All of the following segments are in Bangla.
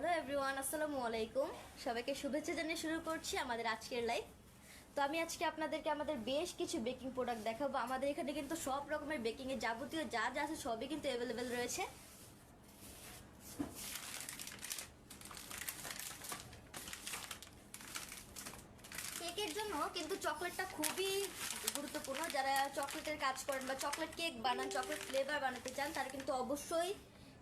হ্যালো এভরিওয়ান, আসসালামু আলাইকুম। সবাইকে শুভেচ্ছা জানিয়ে শুরু করছি আমাদের আজকের লাইভ। তো আমি আজকে আপনাদেরকে আমাদের বেশ কিছু বেকিং প্রোডাক্ট দেখাবো। আমাদের এখানে কিন্তু সব রকমের বেকিংয়ের যাবতীয় যা যা আছে সবই কিন্তু অ্যাভেলেবেল রয়েছে। কেকের জন্য কিন্তু চকলেটটা খুবই গুরুত্বপূর্ণ। যারা চকলেটের কাজ করেন বা চকলেট কেক বানান, চকলেট ফ্লেভার বানাতে চান, তারা কিন্তু অবশ্যই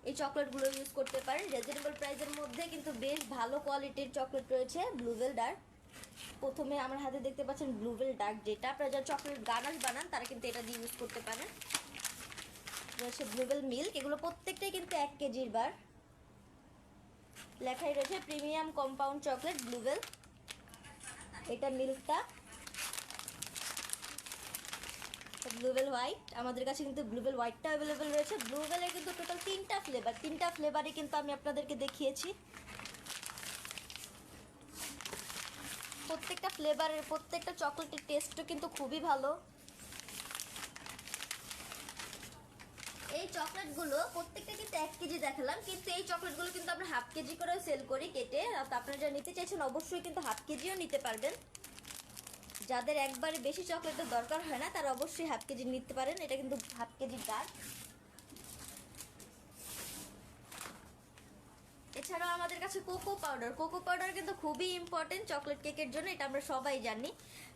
এই চকলেটগুলো ইউজ করতে পারেন। রিজনেবল প্রাইসের মধ্যে কিন্তু বেশ ভালো কোয়ালিটির চকলেট রয়েছে। ব্লুবেল ডার্ক, প্রথমে আমার হাতে দেখতে পাচ্ছেন ব্লুবেল ডার্ক, যেটা আপনারা যারা চকলেট গানাশ বানান তারা কিন্তু এটা দিয়ে ইউজ করতে পারেন। রয়েছে ব্লুবেল মিল্ক, এগুলো প্রত্যেকটাই কিন্তু 1 কেজির বার। লেখাই রয়েছে প্রিমিয়াম কম্পাউন্ড চকলেট ব্লুবেল। এটা মিল্কটা ব্লুবেল হোয়াইট, আমাদের কাছে কিন্তু ব্লুবেল হোয়াইটটা অ্যাভেলেবেল রয়েছে। ব্লুবেলের কিন্তু টোটাল 3টা ফ্লেভার, 3টা ফ্লেভারই কিন্তু আমি আপনাদেরকে দেখিয়েছি। প্রত্যেকটা ফ্লেভারের প্রত্যেকটা চকলেটের টেস্টও কিন্তু খুবই ভালো। এই চকলেটগুলো প্রত্যেকটা কিন্তু 1 কেজি দেখালাম, কিন্তু এই চকলেটগুলো কিন্তু আমরা হাফ কেজি করেও সেল করি কেটে। আপনারা যারা নিতে চাইছেন অবশ্যই কিন্তু হাফ কেজিও নিতে পারবেন। যাদের একবারে বেশি চকলেটের দরকার হয় না তারা অবশ্যই হাফ কেজি নিতে পারেন। এটা কিন্তু হাফ কেজির ডার্ক। এছাড়াও আমাদের কাছে কোকো পাউডার কিন্তু খুবই ইম্পর্টেন্ট চকলেট কেকের জন্য, এটা আমরা সবাই জানি।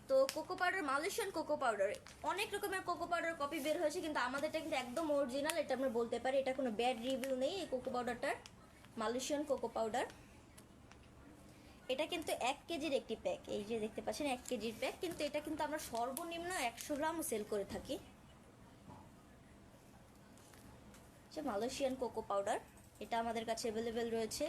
তো cocoa powder, Malaysian cocoa powder, অনেক রকমের কোকো পাউডার কপি বের হয়েছে, কিন্তু আমাদেরটা কিন্তু একদম অরিজিনাল, এটা আমরা বলতে পারি। এটা কোনো ব্যাড রিভিউ নেই এই কোকো পাউডারটার। মালয়েশিয়ান কোকো পাউডার, এটা কিন্তু 1 কেজির একটি প্যাক। এই যে দেখতে পাচ্ছেন 1 কেজির প্যাক, কিন্তু এটা কিন্তু আমরা সর্বনিম্ন 100 গ্রাম সেল করে থাকি। মালয়েশিয়ান কোকো পাউডার, এটা আমাদের কাছে অ্যাভেলেবেল রয়েছে।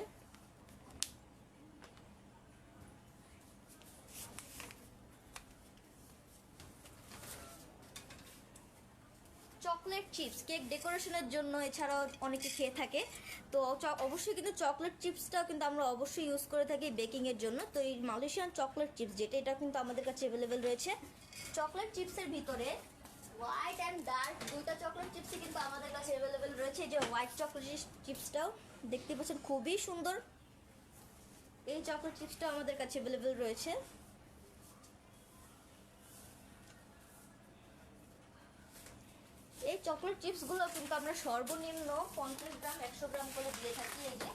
চকলেট চিপস কেক ডেকোরেশনের জন্য এছাড়াও অনেকে খেয়ে থাকে, তো অবশ্যই কিন্তু চকলেট চিপসটাও কিন্তু আমরা অবশ্যই ইউজ করে থাকি বেকিংয়ের জন্য। তো এই মালয়েশিয়ান চকলেট চিপস যেটা, এটা কিন্তু আমাদের কাছে অ্যাভেলেবেল রয়েছে। চকলেট চিপসের ভিতরে হোয়াইট অ্যান্ড ডার্ক দুইটা চকলেট চিপসই কিন্তু আমাদের কাছে অ্যাভেলেবেল রয়েছে। এই যে হোয়াইট চকলেট চিপসটাও দেখতে পাচ্ছেন খুবই সুন্দর, এই চকলেট চিপসটাও আমাদের কাছে অ্যাভেলেবেল রয়েছে। এই চকলেট চিপসগুলো কিন্তু আমরা সর্বনিম্ন 50 গ্রাম 100 গ্রাম করে দিয়ে থাকি। এই যে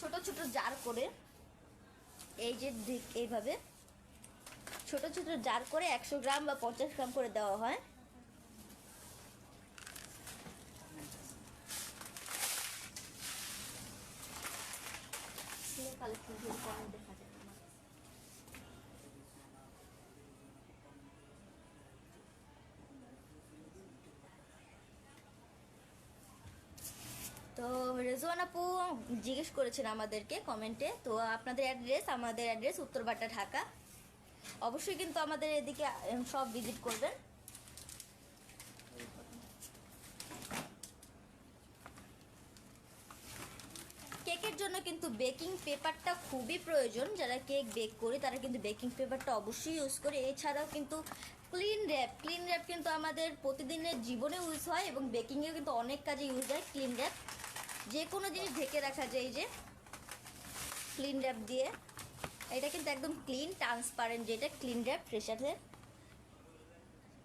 ছোট ছোট জার করে, এই যে এইভাবে ছোট ছোট জার করে 100 গ্রাম বা 50 গ্রাম করে দেওয়া হয়। দেখা যায় তো রেজওয়ান আপু জিজ্ঞেস করেছেন আমাদেরকে কমেন্টে, তো আপনাদের অ্যাড্রেস, আমাদের অ্যাড্রেস উত্তরবাটা, ঢাকা। অবশ্যই কিন্তু আমাদের এদিকে সব ভিজিট করবেন। কেকের জন্য কিন্তু বেকিং পেপারটা খুবই প্রয়োজন। যারা কেক বেক করি তারা কিন্তু বেকিং পেপারটা অবশ্যই ইউজ করি। এছাড়াও কিন্তু ক্লিন র্যাপ কিন্তু আমাদের প্রতিদিনের জীবনে ইউজ হয় এবং বেকিংয়েও কিন্তু অনেক কাজে ইউজ হয়। ক্লিন র্যাপ যে কোনো জিনিস ঢেকে রাখা যায়, এই যে ক্লিন র্যাপ দিয়ে। এটা কিন্তু একদম ক্লিন ট্রান্সপারেন্ট, যেটা ক্লিন র্যাপ, ফ্রেশারের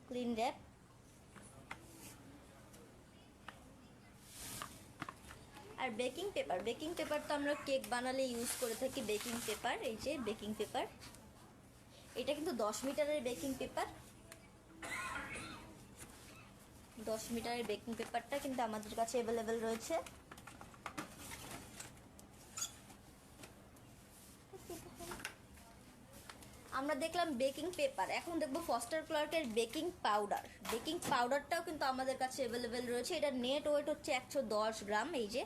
ক্লিন র্যাপ। আর বেকিং পেপার তো আমরা কেক বানালে ইউজ করে থাকি বেকিং পেপার। এই যে বেকিং পেপার, এটা কিন্তু 10 মিটারের বেকিং পেপার। 10 মিটারের বেকিং পেপারটা কিন্তু আমাদের কাছে অ্যাভেলেবেল রয়েছে। আমরা দেখলাম বেকিং পেপার, এখন দেখবো ফস্টার ক্লার্কের বেকিং পাউডারটাও কিন্তু আমাদের কাছে অ্যাভেলেবেল রয়েছে। এটা নেট ওয়েট হচ্ছে 110 গ্রাম। এই যে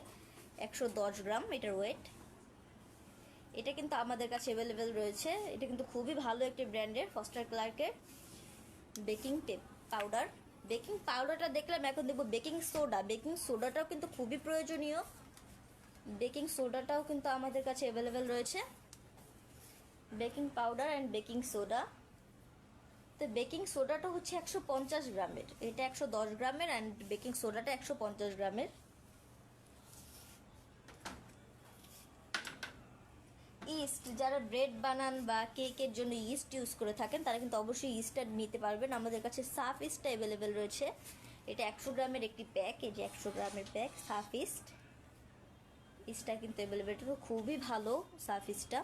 110 গ্রাম এটার ওয়েট। এটা কিন্তু আমাদের কাছে অ্যাভেলেবেল রয়েছে। এটা কিন্তু খুবই ভালো একটি ব্র্যান্ডের ফস্টার ক্লার্কের বেকিং পাউডারটা দেখলাম। এখন দেখবো বেকিং সোডাটাও কিন্তু খুবই প্রয়োজনীয়। বেকিং সোডাটাও কিন্তু আমাদের কাছে অ্যাভেলেবেল রয়েছে। Baking powder and baking soda, তো বেকিং সোডাটা হচ্ছে 150 গ্রামের, এটা 110 গ্রামের, অ্যান্ড বেকিং সোডাটা 150 গ্রামের। ইস্ট, যারা ব্রেড বানান বা কেকের জন্য ইস্ট ইউজ করে থাকেন তারা কিন্তু অবশ্যই ইস্টটা নিতে পারবেন। আমাদের কাছে সাফ ইস্টটা অ্যাভেলেবেল রয়েছে। এটা 100 গ্রামের একটি প্যাক, এই যে 100 গ্রামের প্যাক সাফ ইস্টটা কিন্তু অ্যাভেলেবেল। এটা তো খুবই ভালো সাফ ইস্টটা।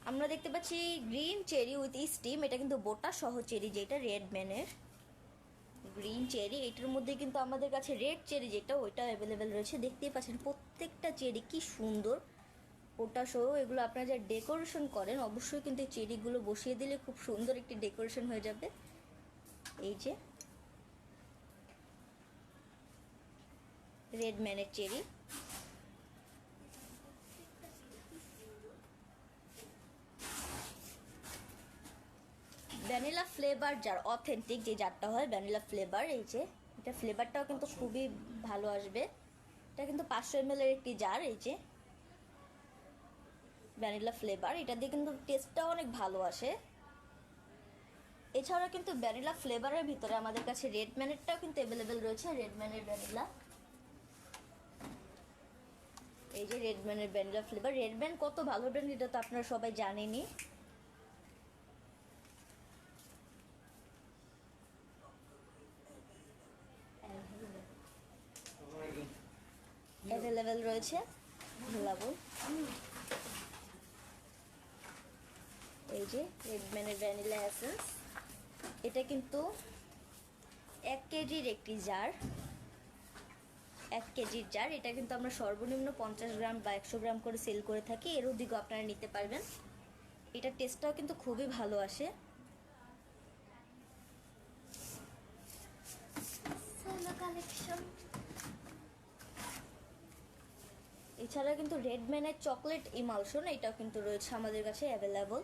আমরা দেখতে পাচ্ছি গ্রিন চেরি উইথ স্টিম, এটা কিন্তু বোটা সহ চেরি, যেটা রেডম্যানের গ্রিন চেরি। এটার মধ্যে কিন্তু আমাদের কাছে রেড চেরি যেটা ওইটা অ্যাভেলেবেল রয়েছে। দেখতেই পাচ্ছেন প্রত্যেকটা চেরি কি সুন্দর বোটা সহ। এগুলো আপনারা যা ডেকোরেশন করেন অবশ্যই কিন্তু এই চেরিগুলো বসিয়ে দিলে খুব সুন্দর একটি ডেকোরেশন হয়ে যাবে। এই যে রেডম্যানের চেরি। ভ্যানিলা ফ্লেভার যার অথেন্টিক যে জারটা হয় ভ্যানিলা ফ্লেভার, এই যে এটা ফ্লেভারটাও কিন্তু খুবই ভালো আসবে। এটা কিন্তু 500 ml এর একটি জার, এই যে ভ্যানিলা ফ্লেভার। এটা দিয়ে কিন্তু টেস্টটাও অনেক ভালো আসে। এছাড়াও কিন্তু ভ্যানিলা ফ্লেভারের ভিতরে আমাদের কাছে রেডম্যানেরটাও কিন্তু অ্যাভেলেবেল রয়েছে। রেডম্যানের ভ্যানিলা, এই যে রেডম্যানের ভ্যানিলা ফ্লেভার। রেডম্যান কত ভালো ব্র্যান্ড এটা তো আপনারা সবাই জানেনই। অ্যাভেলেবেল রয়েছে লবণ। এই যে রেডম্যানের ভ্যানিলা এসেন্স, এটা কিন্তু 1 কেজির একটি জার, 1 কেজির জার। এটা কিন্তু আমরা সর্বনিম্ন 50 গ্রাম বা 100 গ্রাম করে সেল করে থাকি। এর অধিকও আপনারা নিতে পারবেন। এটা টেস্টটাও কিন্তু খুবই ভালো আসে। এছাড়া কিন্তু রেডম্যানের চকলেট ইমালশন এটাও কিন্তু রয়েছে আমাদের কাছে অ্যাভেলেবল।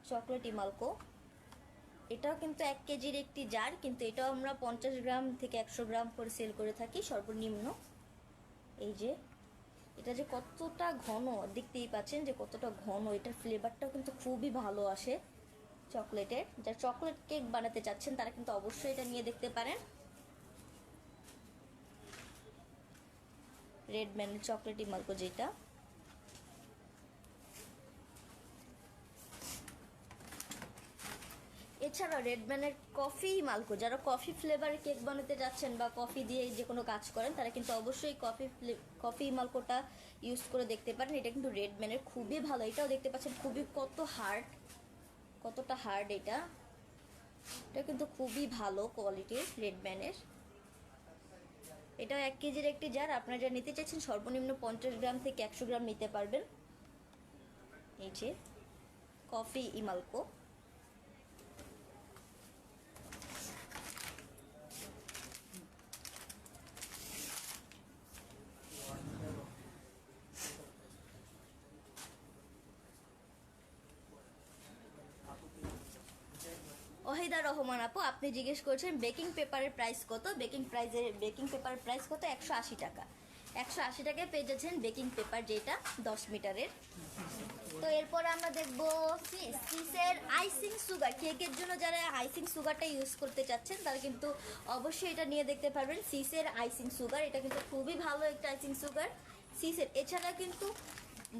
চকলেট ইমালকো, এটাও কিন্তু 1 কেজির একটি জার, কিন্তু এটাও আমরা 50 গ্রাম থেকে 100 গ্রাম করে সেল করে থাকি সর্বনিম্ন। এই যে এটা যে কতটা ঘন দেখতেই পাচ্ছেন যে কতটা ঘন, এটার ফ্লেভারটাও কিন্তু খুবই ভালো আসে চকলেটের। যারা চকলেট কেক বানাতে চাচ্ছেন তারা কিন্তু অবশ্যই এটা নিয়ে দেখতে পারেন। রেডম্যানের চকলেট ইমালকো যেটা। এছাড়া রেডম্যানের কফি ইমালকো, যারা কফি ফ্লেভারের কেক বানাতে যাচ্ছেন বা কফি দিয়ে যে কোনো কাজ করেন তারা কিন্তু অবশ্যই কফি ইমালকোটা ইউজ করে দেখতে পারেন। এটা কিন্তু রেডম্যানের খুবই ভালো। এটাও দেখতে পাচ্ছেন খুবই কতটা হার্ড। এটা কিন্তু খুবই ভালো কোয়ালিটির রেডম্যানের। এটাও 1 কেজির একটি জার। আপনারা যা নিতে চাইছেন সর্বনিম্ন 50 গ্রাম থেকে 100 গ্রাম নিতে পারবেন। এই যে কফি ইমালকো। ওহিদা রহমান আপু, আপনি জিজ্ঞেস করেছেন বেকিং পেপারের প্রাইস কত। বেকিং পেপারের প্রাইস কত? 180 টাকা। 180 টাকায় পেয়ে যাচ্ছেন বেকিং পেপার, যেটা 10 মিটারের। তো এরপর আমরা দেখবো সিসের আইসিং সুগার। কেকের জন্য যারা আইসিং সুগারটা ইউজ করতে চাচ্ছেন তারা কিন্তু অবশ্যই এটা নিয়ে দেখতে পারবেন। সিসের আইসিং সুগার, এটা কিন্তু খুবই ভালো একটা আইসিং সুগার সিসের। এছাড়া কিন্তু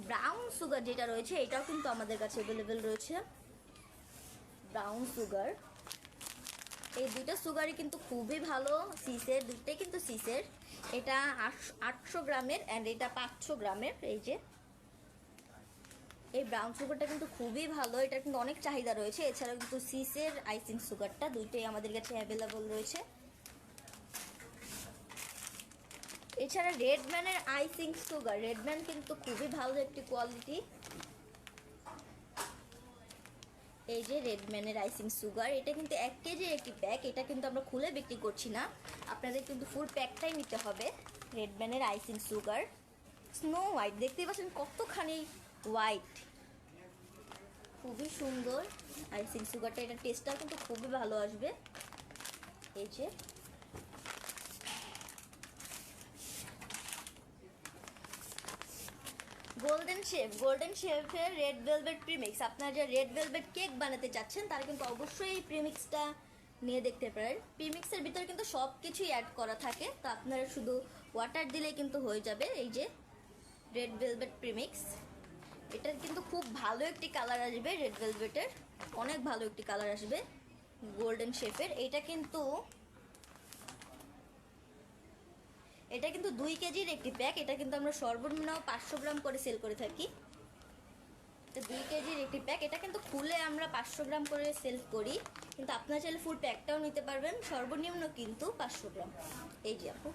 ব্রাউন সুগার যেটা রয়েছে এটাও কিন্তু আমাদের কাছে অ্যাভেলেবেল রয়েছে। ব্রাউন সুগার, এই দুইটা সুগারই কিন্তু খুবই ভালো সিসের, দুইটাই কিন্তু সিসের। এটা 800 গ্রামের অ্যান্ড এটা 500 গ্রামের। এই যে এই ব্রাউন সুগারটা কিন্তু খুবই ভালো, এটা কিন্তু অনেক চাহিদা রয়েছে। এছাড়াও কিন্তু সিসের আইসিং সুগারটা দুইটাই আমাদের কাছে অ্যাভেলেবল রয়েছে। এছাড়া রেডম্যানের আইসিং সুগার, রেডম্যান কিন্তু খুবই ভালো একটি কোয়ালিটি। এই যে রেডম্যানের আইসিং সুগার, এটা কিন্তু 1 কেজির একটি প্যাক। এটা কিন্তু আমরা খুলে বিক্রি করছি না, আপনাদের কিন্তু ফুল প্যাকটাই নিতে হবে। রেডম্যানের আইসিং সুগার স্নো হোয়াইট, দেখতেই পাচ্ছেন কতখানি হোয়াইট, খুবই সুন্দর আইসিং সুগারটা। এটা টেস্টটাও কিন্তু খুবই ভালো আসবে। এই যে গোল্ডেন শেফের রেড ভেলভেট প্রিমিক্স। আপনারা যারা রেড ভেলভেট কেক বানাতে চাচ্ছেন তারা কিন্তু অবশ্যই এই প্রিমিক্সটা নিয়ে দেখতে পারেন। প্রিমিক্সের ভিতরে কিন্তু সব কিছুই অ্যাড করা থাকে, তো আপনারা শুধু ওয়াটার দিলেই কিন্তু হয়ে যাবে। এই যে রেড ভেলভেট প্রিমিক্স, এটার কিন্তু খুব ভালো একটি কালার আসবে, রেড ভেলভেটের অনেক ভালো একটি কালার আসবে গোল্ডেন শেপের। এটা কিন্তু 2 কেজির একটি প্যাক। এটা কিন্তু আমরা সর্বনিম্ন 500 গ্রাম করে সেল করে থাকি। 2 কেজির একটি প্যাক, এটা কিন্তু খুলে আমরা 500 গ্রাম করে সেল করি, কিন্তু আপনারা চাইলে ফুল প্যাকটাও নিতে পারবেন, সর্বনিম্ন কিন্তু 500 গ্রাম। এই যে আপু,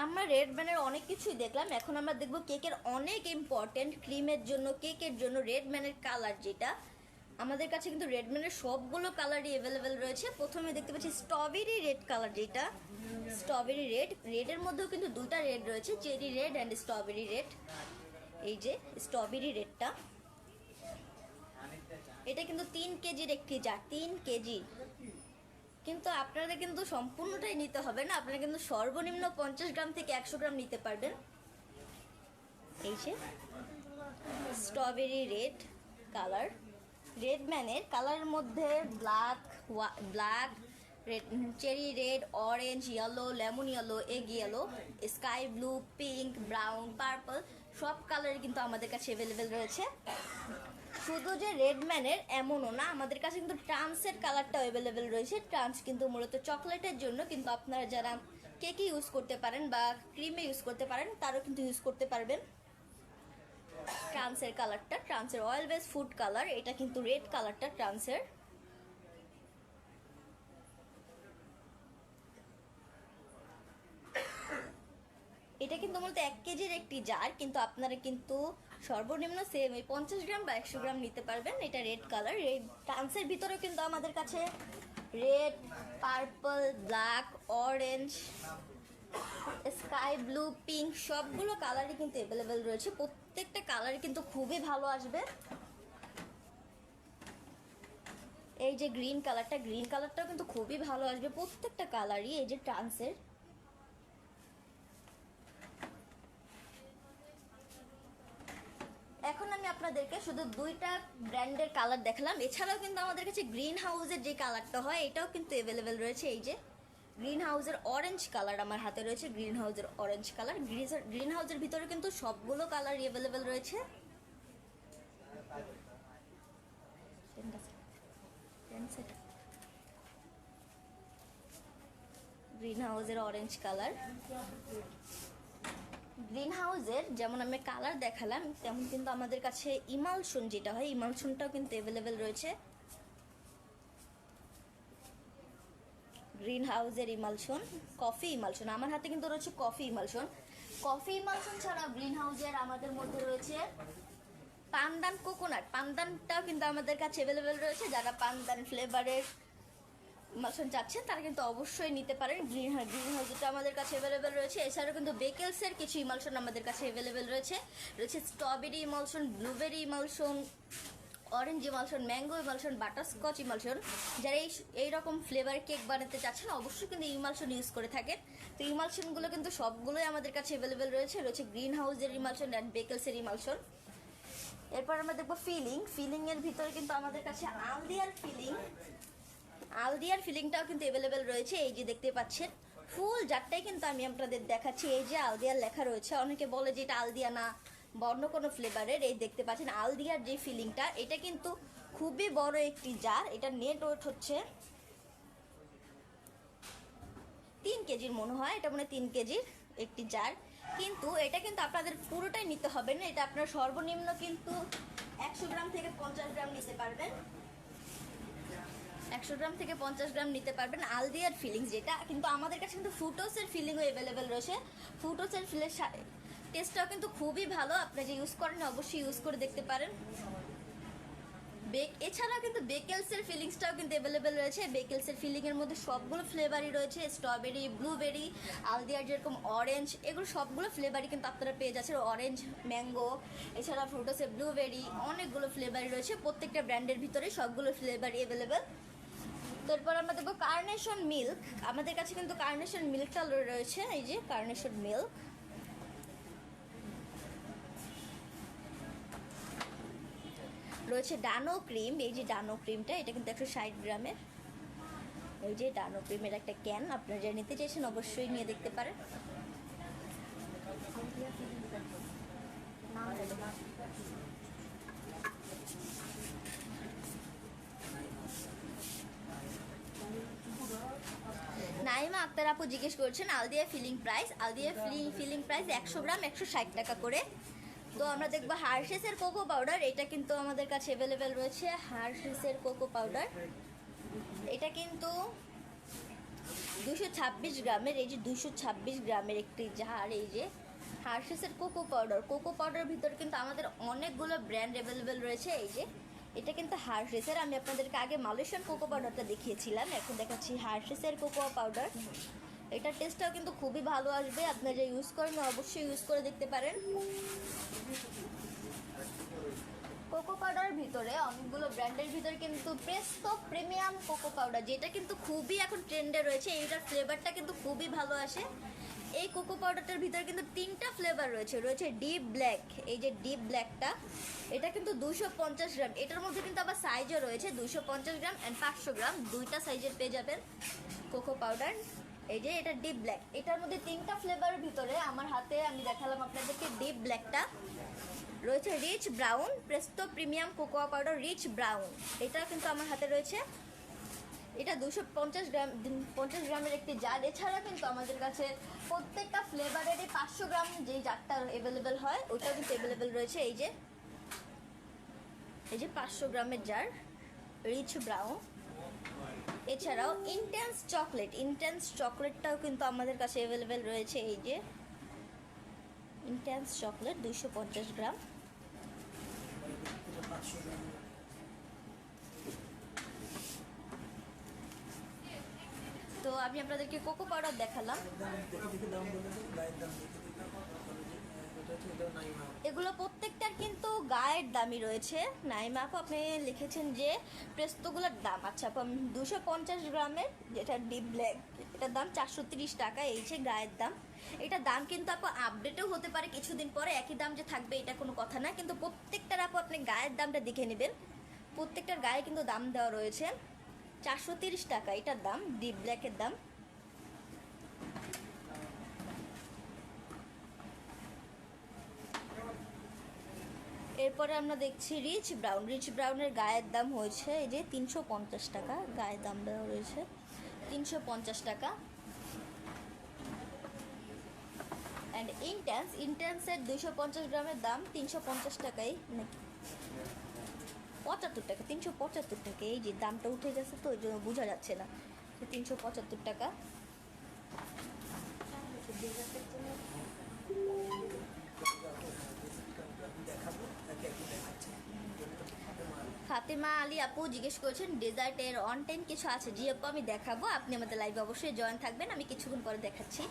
আমরা রেড ম্যানের অনেক কিছুই দেখলাম, এখন আমরা দেখবো কেকের অনেক ইম্পর্টেন্ট ক্রিমের জন্য, কেকের জন্য রেড ম্যানের কালার, যেটা আমাদের কাছে কিন্তু রেড ম্যানের সবগুলো কালারই অ্যাভেলেবেল রয়েছে। প্রথমে দেখতে পাচ্ছি স্ট্রবেরি রেড কালার, যেটা স্ট্রবেরি রেড, রেডের মধ্যেও কিন্তু দুটা রেড রয়েছে, cherry red and strawberry red. এই যে স্ট্রবেরি রেডটা, এটা কিন্তু 3 কেজির একটি জার, 3 কেজি। কিন্তু আপনাদের কিন্তু সম্পূর্ণটাই নিতে হবে না, আপনারা কিন্তু সর্বনিম্ন 50 গ্রাম থেকে 100 গ্রাম নিতে পারবেন। এই যে স্ট্রবেরি রেড কালার, রেড ম্যানের কালারের মধ্যে black red, cherry red, orange, yellow, lemon yellow, egg yellow, sky blue, pink, brown, purple সব কালারই কিন্তু আমাদের কাছে অ্যাভেলেবেল রয়েছে। শুধু যে রেড ম্যানের এমনও না, আমাদের কাছে কিন্তু ট্রান্সের কালারটাও অ্যাভেলেবেল রয়েছে। ট্রান্স কিন্তু মূলত চকলেটের জন্য, কিন্তু আপনারা যারা কেকে ইউজ করতে পারেন বা ক্রিমে ইউজ করতে পারেন তারও কিন্তু ইউজ করতে পারবেন। ট্রান্সের কালারটা, ট্রান্সের অয়েল বেস ফুড কালার, এটা কিন্তু রেড কালারটা ট্রান্সের। এটা কিন্তু মূলত 1 কেজির একটি জার, কিন্তু আপনারা কিন্তু সর্বনিম্ন সেম 50 গ্রাম বা 100 গ্রাম নিতে পারবেন। এটা রেড কালার, রেড ট্রান্সের ভিতরেও কিন্তু আমাদের কাছে red, purple, black, orange, sky blue, pink সবগুলো কালারই কিন্তু অ্যাভেলেবেল রয়েছে। প্রত্যেকটা কালারই কিন্তু খুবই ভালো আসবে। এই যে গ্রিন কালারটা, গ্রিন কালারটাও কিন্তু খুবই ভালো আসবে প্রত্যেকটা কালারই। এই যে ট্রান্সের, এখন আমি আপনাদেরকে শুধু 2টা ব্র্যান্ডের কালার দেখালাম, এছাড়াও কিন্তু আমাদের কাছে গ্রিন হাউসের যে কালারটা হয় এটাও কিন্তু অ্যাভেলেবেল রয়েছে। এই যে গ্রিন হাউসের অরেঞ্জ কালার আমার হাতে রয়েছে, গ্রিন হাউসের অরেঞ্জ কালার। গ্রিন হাউসের ভিতরে কিন্তু সবগুলো কালার অ্যাভেলেবেল রয়েছে। গ্রিন হাউসের অরেঞ্জ কালার, গ্রিন হাউসের যেমন আমি কালার দেখালাম, তেমন কিন্তু আমাদের কাছে ইমালশন যেটা হয়, ইমালশনটাও কিন্তু অ্যাভেলেবেল রয়েছে। গ্রিন হাউসের ইমালশন, কফি ইমালশন, আমার হাতে কিন্তু রয়েছে কফি ইমালশন। কফি ইমালশন ছাড়া গ্রিন হাউসের আমাদের মধ্যে রয়েছে পানদান কোকোনাট, পানদানটাও কিন্তু আমাদের কাছে অ্যাভেলেবেল রয়েছে। যারা পানদান ফ্লেভারের ইমালশন চাচ্ছেন তারা কিন্তু অবশ্যই নিতে পারেন। গ্রিন হাউসটা আমাদের কাছে অ্যাভেলেবেল রয়েছে। এছাড়াও কিন্তু বেকেলসের কিছু ইমালশন আমাদের কাছে অ্যাভেলেবেল রয়েছে। Strawberry emulsion, blueberry emulsion, orange emulsion, mango emulsion, butterscotch emulsion. যারা এইরকম ফ্লেভার কেক বানাতে চাচ্ছেন অবশ্যই কিন্তু ইমালশন ইউজ করে থাকেন। তো ইমালশনগুলো কিন্তু সবগুলোই আমাদের কাছে অ্যাভেলেবেল রয়েছে। গ্রিন হাউসের ইমালশন অ্যান্ড বেকেলসের ইমালশন। এরপর আমরা দেখবো ফিলিংয়ের ভিতরে কিন্তু আমাদের কাছে আলদিয়ার ফিলিংটাও কিন্তু অ্যাভেলেবেল রয়েছে। এই যে দেখতে পাচ্ছেন ফুল জারটাই কিন্তু আমি আপনাদের দেখাচ্ছি। এই যে আলদিয়ার লেখা রয়েছে, অনেকে বলে যে এটা আলদিয়া না বা অন্য কোনো ফ্লেভারের। এই দেখতে পাচ্ছেন আলদিয়ার যে ফিলিংটা, এটা কিন্তু খুবই বড় একটি জার। এটা নেট ওয়েট হচ্ছে 3 কেজির মনে হয়, এটা মনে হয় 3 কেজির একটি জার। কিন্তু এটা কিন্তু আপনাদের পুরোটাই নিতে হবে না, এটা আপনার সর্বনিম্ন কিন্তু 100 গ্রাম থেকে 50 গ্রাম নিতে পারবেন। 100 গ্রাম থেকে 50 গ্রাম নিতে পারবেন আলদিয়ার ফিলিংস, যেটা কিন্তু আমাদের কাছে কিন্তু ফুটোসের ফিলিংও অ্যাভেলেবেল রয়েছে। ফুটোসের টেস্টটাও কিন্তু খুবই ভালো, আপনি যে ইউজ করেন অবশ্যই ইউজ করে দেখতে পারেন। এছাড়াও কিন্তু বেকেলসের ফিলিংসটাও কিন্তু অ্যাভেলেবেল রয়েছে। বেকেলসের ফিলিংয়ের মধ্যে সবগুলো ফ্লেভারই রয়েছে, স্ট্রবেরি, ব্লুবেরি, আলদিয়ার যেরকম অরেঞ্জ, এগুলো সবগুলো ফ্লেভারই কিন্তু আপনারা পেয়ে যাচ্ছেন। অরেঞ্জ, ম্যাঙ্গো, এছাড়া ফ্রুটোসের ব্লুবেরি, অনেকগুলো ফ্লেভারই রয়েছে। প্রত্যেকটা ব্র্যান্ডের ভিতরে সবগুলো ফ্লেভারই অ্যাভেলেবেল। তারপর আমরা দেখবো কার্নেশন মিল্ক, আমাদের কাছে কিন্তু কার্নেশন মিল্কটা রয়েছে। এই যে কার্নেশন মিল্ক, রয়েছে ডানো ক্রিম, এই যে ডানো ক্রিমটা, এটা কিন্তু 160 গ্রামের। এই যে ডানো ক্রিমের একটা ক্যান, আপনারা যারা নিতে চাইছেন অবশ্যই নিয়ে দেখতে পারেন। নাইমা আক্তার আপু জিজ্ঞেস করছেন আলদিয়া ফিলিং প্রাইস। আলদিয়া ফিলিং প্রাইস 100 গ্রাম 160 টাকা করে। তো আমরা দেখবো হার্শেসের কোকো পাউডার, এটা কিন্তু আমাদের কাছে অ্যাভেলেবেল রয়েছে। হার্শেসের কোকো পাউডার, এটা কিন্তু 226 গ্রামের। এই যে 226 গ্রামের একটি জার। এই যে হার্শেসের কোকো পাউডার, কোকো পাউডারের ভিতরে কিন্তু আমাদের অনেকগুলো ব্র্যান্ড অ্যাভেলেবেল রয়েছে। এই যে এটা কিন্তু হার্শেসের, আমি আপনাদেরকে আগে মালয়েশিয়ান কোকো পাউডারটা দেখিয়েছিলাম, এখন দেখাচ্ছি হার্শেসের কোকো পাউডার। এটার টেস্টটাও কিন্তু খুবই ভালো আসবে, আপনারা যে ইউজ করেন অবশ্যই ইউজ করে দেখতে পারেন। কোকো পাউডারের ভিতরে অনেকগুলো ব্র্যান্ডের ভিতরে কিন্তু প্রেস্তো প্রিমিয়াম কোকো পাউডার, যেটা কিন্তু খুবই এখন ট্রেন্ডে রয়েছে, এইটার ফ্লেভারটা কিন্তু খুবই ভালো আসে। এই কোকো পাউডারটার ভিতরে কিন্তু 3টা ফ্লেভার রয়েছে। রয়েছে ডিপ ব্ল্যাক, এই যে ডিপ ব্ল্যাকটা, এটা কিন্তু 250 গ্রাম। এটার মধ্যে কিন্তু আবার সাইজও রয়েছে, 250 গ্রাম অ্যান্ড 500 গ্রাম, দুইটা সাইজের পেয়ে যাবেন কোকো পাউডার। এই যে এটা ডিপ ব্ল্যাক, এটার মধ্যে 3টা ফ্লেভারের ভিতরে আমার হাতে আমি দেখালাম আপনাদেরকে ডিপ ব্ল্যাকটা। রয়েছে rich brown, Presto premium cocoa powder rich brown, এটা কিন্তু আমার হাতে রয়েছে। এটা 250 গ্রাম 50 গ্রামের একটি জার। এছাড়া কিন্তু আমাদের কাছে প্রত্যেকটা ফ্লেভারেরই 500 গ্রাম যেই জারটা অ্যাভেলেবেল হয় ওইটাও কিন্তু অ্যাভেলেবেল রয়েছে। এই যে 500 গ্রামের জার রিচ ব্রাউন। এছাড়াও ইন্টেন্স চকলেটটাও কিন্তু আমাদের কাছে অ্যাভেলেবেল রয়েছে। এই যে ইন্টেন্স চকলেট 250 গ্রাম। তো আমি আপনাদেরকে কোকো পাউডার দেখালাম। এগুলো প্রত্যেকটার কিন্তু গায়ের দামই রয়েছে। নাইমা আপু আপনি লিখেছেন যে প্রেস্তোগুলোর দাম, আচ্ছা আপু 250 গ্রামের যেটা ডিপ ব্ল্যাক, এটার দাম 430 টাকা। এই যে গায়ের দাম, এটা দাম কিন্তু আপু আপডেটও হতে পারে কিছুদিন পরে, একই দাম যে থাকবে এটা কোনো কথা না, কিন্তু প্রত্যেকটার আপু আপনি গায়ের দামটা দেখে নেবেন। প্রত্যেকটার গায়ে কিন্তু দাম দেওয়া রয়েছে। 430 টাকা এটার দাম, ডিপ ব্ল্যাকের দাম। এরপরে আমরা দেখছি রিচ ব্রাউনের গায়ের দাম হয়েছে এই যে 350 টাকা, গায়ের দাম দেওয়া রয়েছে 350 টাকা। অ্যান্ড ইন্টেন্সের 250 গ্রামের দাম 350 টাকাই, নাকি 75 টাকা, 375 টাকা। এই যে দামটা উঠে গেছে তো ওই জন্য বোঝা যাচ্ছে না, 375 টাকা। ফাতেমা আলী আপু জিজ্ঞেস করেছেন ডেজার্টের অন টাইম কিছু আছে? জি আপু আমি দেখাবো, আপনি আমাদের লাইভে অবশ্যই জয়েন থাকবেন, আমি কিছুক্ষণ পরে দেখাচ্ছি।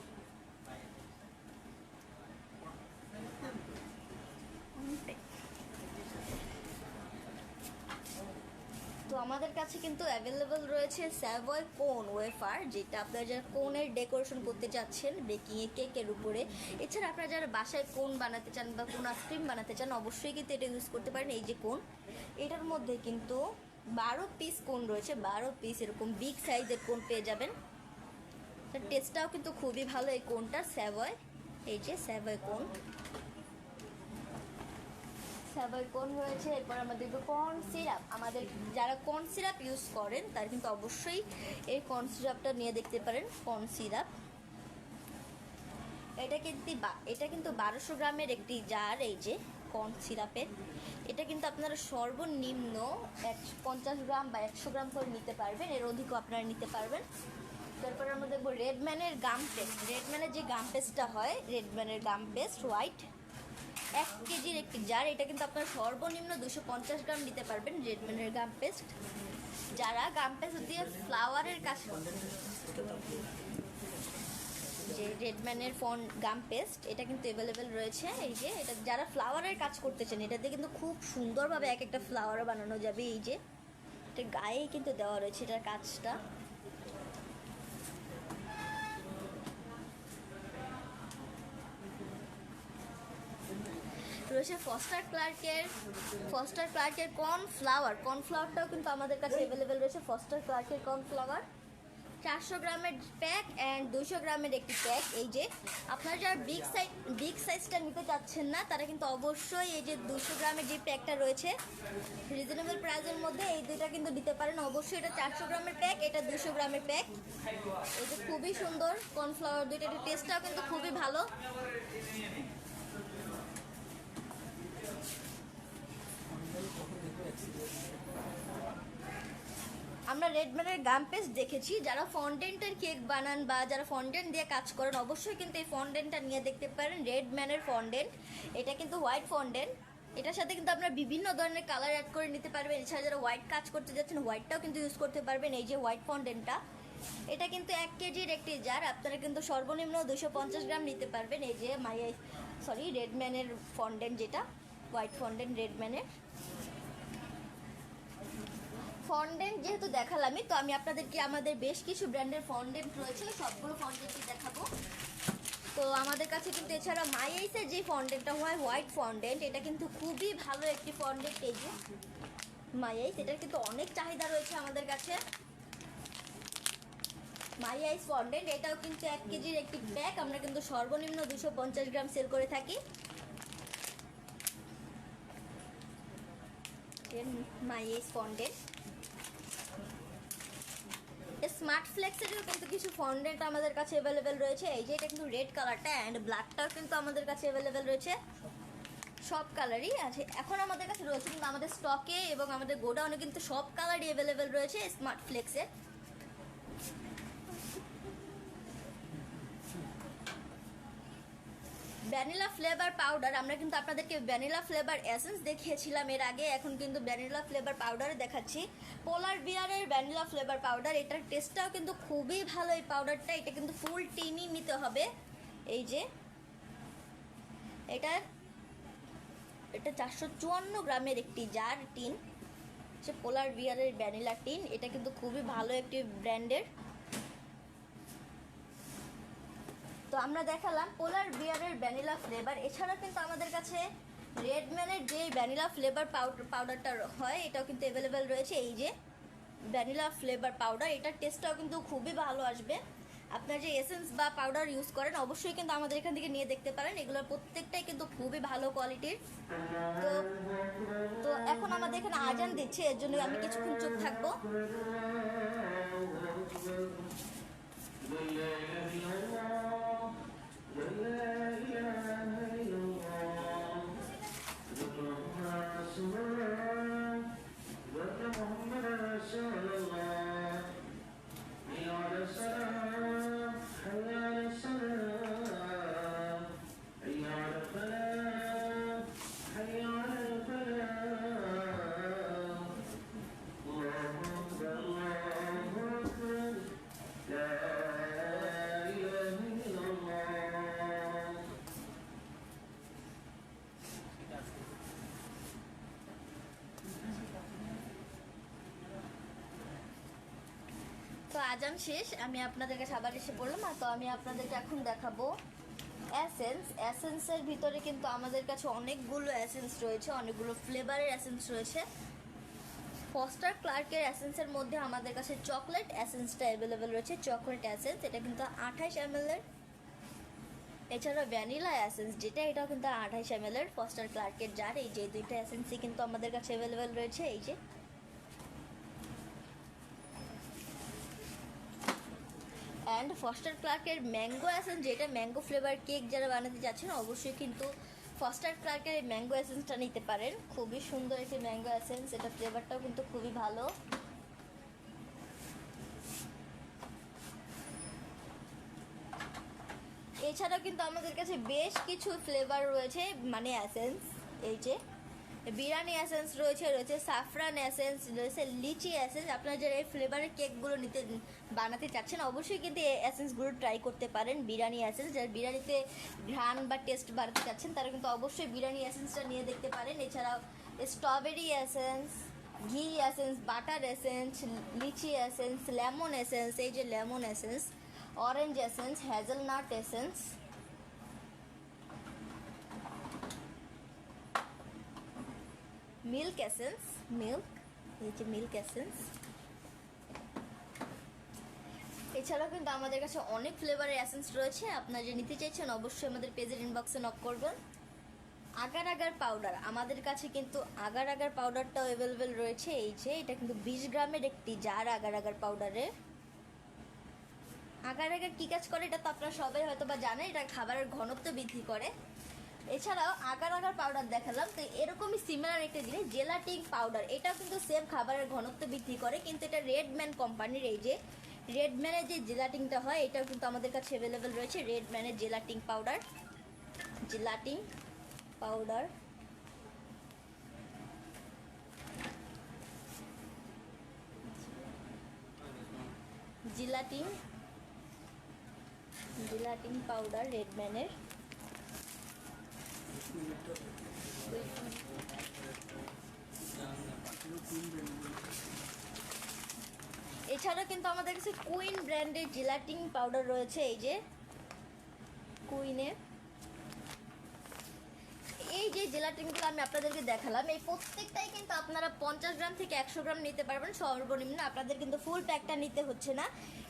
তো আমাদের কাছে কিন্তু অ্যাভেলেবল রয়েছে স্যাভয় কোন ওয়েফার, যেটা আপনারা যারা কোনের ডেকোরেশন করতে চাচ্ছেন বেকিংয়ে কেকের উপরে, এছাড়া আপনারা যারা বাসায় কোন বানাতে চান বা কোন আইসক্রিম বানাতে চান অবশ্যই কিন্তু এটা ইউজ করতে পারেন। এই যে কোন, এটার মধ্যে কিন্তু 12 পিস কোন রয়েছে, 12 পিস এরকম বিগ সাইজের কোন পেয়ে যাবেন। তার টেস্টটাও কিন্তু খুবই ভালো এই কোনটা স্যাভয়। এই যে স্যাভয় কোন রয়েছে। এরপর আমরা দেখবো কর্ন সিরাপ। আমাদের যারা কর্ন সিরাপ ইউজ করেন তারা কিন্তু অবশ্যই এই কর্ন সিরাপটা নিয়ে দেখতে পারেন। কর্ন সিরাপ এটা কিন্তু 1200 গ্রামের একটি জার। এই যে কর্ন সিরাপের, এটা কিন্তু আপনারা সর্বনিম্ন 50 গ্রাম বা 100 গ্রাম করে নিতে পারবেন, এর অধিকও আপনারা নিতে পারবেন। তারপরে আমরা দেখবো রেডম্যানের গাম পেস্ট। রেডম্যানের যে গাম পেস্টটা হয়, রেডম্যানের গাম পেস্ট হোয়াইট 1 কেজির একটি জার। এটা কিন্তু আপনারা সর্বনিম্ন 250 গ্রাম নিতে পারবেন রেডম্যানের গাম পেস্ট। যারা গাম পেস্ট দিয়ে ফ্লাওয়ারের কাজ, যে রেডম্যানের গাম পেস্ট এটা কিন্তু অ্যাভেলেবেল রয়েছে। এই যে এটা যারা ফ্লাওয়ারের কাজ করতে চান এটা দিয়ে কিন্তু খুব সুন্দরভাবে এক একটা ফ্লাওয়ার বানানো যাবে। এই যে এটা গায়েই কিন্তু দেওয়া রয়েছে এটার কাজটা। রয়েছে ফস্টার ক্লার্কের কর্নফ্লাওয়ারটাও কিন্তু আমাদের কাছে অ্যাভেলেবেল রয়েছে। ফস্টার ক্লার্কের কর্নফ্লাওয়ার 400 গ্রামের প্যাক অ্যান্ড 200 গ্রামের একটি প্যাক। এই যে আপনারা যারা বিগ সাইজটা নিতে চাচ্ছেন না, তারা কিন্তু অবশ্যই এই যে 200 গ্রামের যে প্যাকটা রয়েছে রিজনেবল প্রাইসের মধ্যে এই দুইটা কিন্তু দিতে পারেন। অবশ্যই এটা 400 গ্রামের প্যাক, এটা 200 গ্রামের প্যাক। এই যে খুবই সুন্দর কর্নফ্লাওয়ার দুইটা, টেস্টটাও কিন্তু খুবই ভালো। আমরা রেডম্যানের গাম পেস্ট দেখেছি, যারা ফন্ডেন্টের কেক বানান বা যারা ফন্ডেন্ট দিয়ে কাজ করেন অবশ্যই কিন্তু এই ফন্ডেন্টটা নিয়ে দেখতে পারেন। রেডম্যানের ফন্ডেন্ট, এটা কিন্তু হোয়াইট ফন্ডেন্ট। এটার সাথে কিন্তু আপনারা বিভিন্ন ধরনের কালার অ্যাড করে নিতে পারবেন। এছাড়া যারা হোয়াইট কাজ করতে যাচ্ছেন হোয়াইটটাও কিন্তু ইউজ করতে পারবেন। এই যে হোয়াইট ফন্ডেন্টটা, এটা কিন্তু 1 কেজির একটি জার, আপনারা কিন্তু সর্বনিম্ন 250 গ্রাম নিতে পারবেন। এই যে রেডম্যানের ফন্ডেন্ট, যেটা হোয়াইট ফন্ডেন্ট রেডম্যানের ফন্ডেন্ট যেহেতু দেখালামই, তো আমি আপনাদেরকে আমাদের বেশ কিছু ব্র্যান্ডের ফন্ডেন্ট রয়েছে, সবগুলো ফন্ডেন্টই দেখাবো। তো আমাদের কাছে কিন্তু এছাড়া মাইআইসের যে ফন্ডেন্টটা হয় হোয়াইট ফন্ডেন্ট, এটা কিন্তু খুবই ভালো একটি ফন্ডেন্ট। এই যে মাইআইস, এটার কিন্তু অনেক চাহিদা রয়েছে আমাদের কাছে। মাইআইস ফন্ডেন্ট, এটাও কিন্তু 1 কেজির একটি প্যাক, আমরা কিন্তু সর্বনিম্ন 250 গ্রাম সেল করে থাকি। মাইআইস ফন্ডেন্ট, স্মার্ট ফ্লেক্সেরও কিন্তু কিছু ফন্ডেন্ট আমাদের কাছে অ্যাভেলেবেল রয়েছে। এই যে এটা কিন্তু রেড কালারটা অ্যান্ড ব্ল্যাকটাও কিন্তু আমাদের কাছে অ্যাভেলেবেল রয়েছে, সব কালারই আছে এখন আমাদের কাছে রয়েছে। কিন্তু আমাদের স্টকে এবং আমাদের গোডাউনে কিন্তু সব কালারই অ্যাভেলেবেল রয়েছে স্মার্ট ফ্লেক্সের। ভ্যানিলা ফ্লেভার পাউডার, আমরা কিন্তু আপনাদেরকে ভ্যানিলা ফ্লেভার এসেন্স দেখিয়েছিলাম এর আগে, এখন কিন্তু ভ্যানিলা ফ্লেভার পাউডারে দেখাচ্ছি। পোলার বিয়ারের ভ্যানিলা ফ্লেভার পাউডার, এটার টেস্টটাও কিন্তু খুবই ভালো। এই পাউডারটা, এটা কিন্তু ফুল টিনই নিতে হবে। এই যে এটা 454 গ্রামের একটি জার টিন, সে পোলার বিয়ারের ভ্যানিলা টিন। এটা কিন্তু খুবই ভালো একটি ব্র্যান্ডের। তো আমরা দেখালাম পোলার বিয়ারের ভ্যানিলা ফ্লেভার। এছাড়া কিন্তু আমাদের কাছে রেডম্যানের যে ভ্যানিলা ফ্লেভার পাউডারটা হয়, এটাও কিন্তু অ্যাভেলেবেল রয়েছে। এই যে ভ্যানিলা ফ্লেভার পাউডার, এটার টেস্টটাও কিন্তু খুবই ভালো আসবে। আপনার যে এসেন্স বা পাউডার ইউজ করেন অবশ্যই কিন্তু আমাদের এখান থেকে নিয়ে দেখতে পারেন, এগুলোর প্রত্যেকটাই কিন্তু খুবই ভালো কোয়ালিটির। তো এখন আমাদের এখানে আজান দিচ্ছে, এর জন্য আমি কিছুক্ষণ চুপ থাকবো। তো আজান শেষ, আমি আপনাদের কাছে আবার এসে পড়লাম। তো আমি আপনাদেরকে এখন দেখাবো এসেন্সের ভিতরে কিন্তু আমাদের কাছে অনেকগুলো এসেন্স রয়েছে, অনেকগুলো ফ্লেভারের এসেন্স রয়েছে। ফস্টার ক্লার্কের এসেন্সের মধ্যে আমাদের কাছে চকলেট এসেন্সটা অ্যাভেলেবেল রয়েছে, চকলেট এসেন্স, এটা কিন্তু 28 ml এর। এছাড়া ভ্যানিলা এসেন্স যেটা, এটাও কিন্তু 28 ml এর ফস্টার ক্লার্কের জার। এই যে দুইটা এসেন্সই কিন্তু আমাদের কাছে অ্যাভেলেবেল রয়েছে। এই যে অ্যান্ড ফস্টার ক্লার্কের ম্যাঙ্গো এসেন্স, যেটা ম্যাঙ্গো ফ্লেভার কেক যারা বানাতে যাচ্ছেন অবশ্যই কিন্তু ফস্টার ক্লার্কের এই ম্যাঙ্গো এসেন্সটা নিতে পারেন। খুবই সুন্দর একটি ম্যাঙ্গো এসেন্স, এটা ফ্লেভারটাও কিন্তু খুবই ভালো। এছাড়াও কিন্তু আমাদের কাছে বেশ কিছু ফ্লেভার রয়েছে, মানে এসেন্স। এই যে বিরিয়ানি এসেন্স রয়েছে সাফরান এসেন্স রয়েছে, লিচি এসেন্স। আপনারা যারা এই ফ্লেভারের কেকগুলো বানাতে চাচ্ছেন অবশ্যই কিন্তু এই এসেন্সগুলো ট্রাই করতে পারেন। বিরিয়ানি এসেন্স, যারা বিরিয়ানিতে ঘ্রাণ বা টেস্ট বাড়াতে চাচ্ছেন তারা কিন্তু অবশ্যই বিরিয়ানি এসেন্সটা নিয়ে দেখতে পারেন। এছাড়াও স্ট্রবেরি এসেন্স, ঘি এসেন্স, বাটার এসেন্স, লিচি এসেন্স, লেমন এসেন্স, এই যে lemon essence, orange essence, hazelnut essence, milk essence, milk, এই যে মিল্ক এসেন্স। এছাড়াও কিন্তু আমাদের কাছে অনেক ফ্লেভারের এসেন্স রয়েছে, আপনারা যে নিতে চাইছেন অবশ্যই আমাদের পেজের ইনবক্সে নক করবেন। আগার আগার পাউডার, আমাদের কাছে কিন্তু আগার আগার পাউডারটাও অ্যাভেলেবেল রয়েছে। এই যে এটা কিন্তু 20 গ্রামের একটি জার আগার আগার পাউডারের। আগার আগার কী কাজ করে এটা তো আপনারা সবাই হয়তো বা জানেন, এটা খাবারের ঘনত্ব বৃদ্ধি করে। এছাড়াও আগার আগার পাউডার দেখালাম, তো এরকমই সিমিলার একটা জিনিস জেলাটিন পাউডার, এটাও কিন্তু সেম খাবারের ঘনত্ব বৃদ্ধি করে, কিন্তু এটা রেডম্যান কোম্পানির। এই যে রেডম্যানের যে জেলাটিনটা হয় এটাও কিন্তু আমাদের কাছে অ্যাভেলেবেল রয়েছে, রেডম্যানের gelatin powder, gelatin powder. Gelatin, gelatin powder রেডম্যানের। এছাড়া কিন্তু আমাদের কাছে কুইন ব্র্যান্ডের জেলাটিন পাউডার রয়েছে। এই যে কুইনের এই যে জেলাটিনগুলো আমি আপনাদেরকে দেখালাম, এই প্রত্যেকটাই কিন্তু আপনারা 50 গ্রাম থেকে 100 গ্রাম নিতে পারবেন সর্বনিম্ন, আপনাদের কিন্তু ফুল প্যাকটা নিতে হচ্ছে না,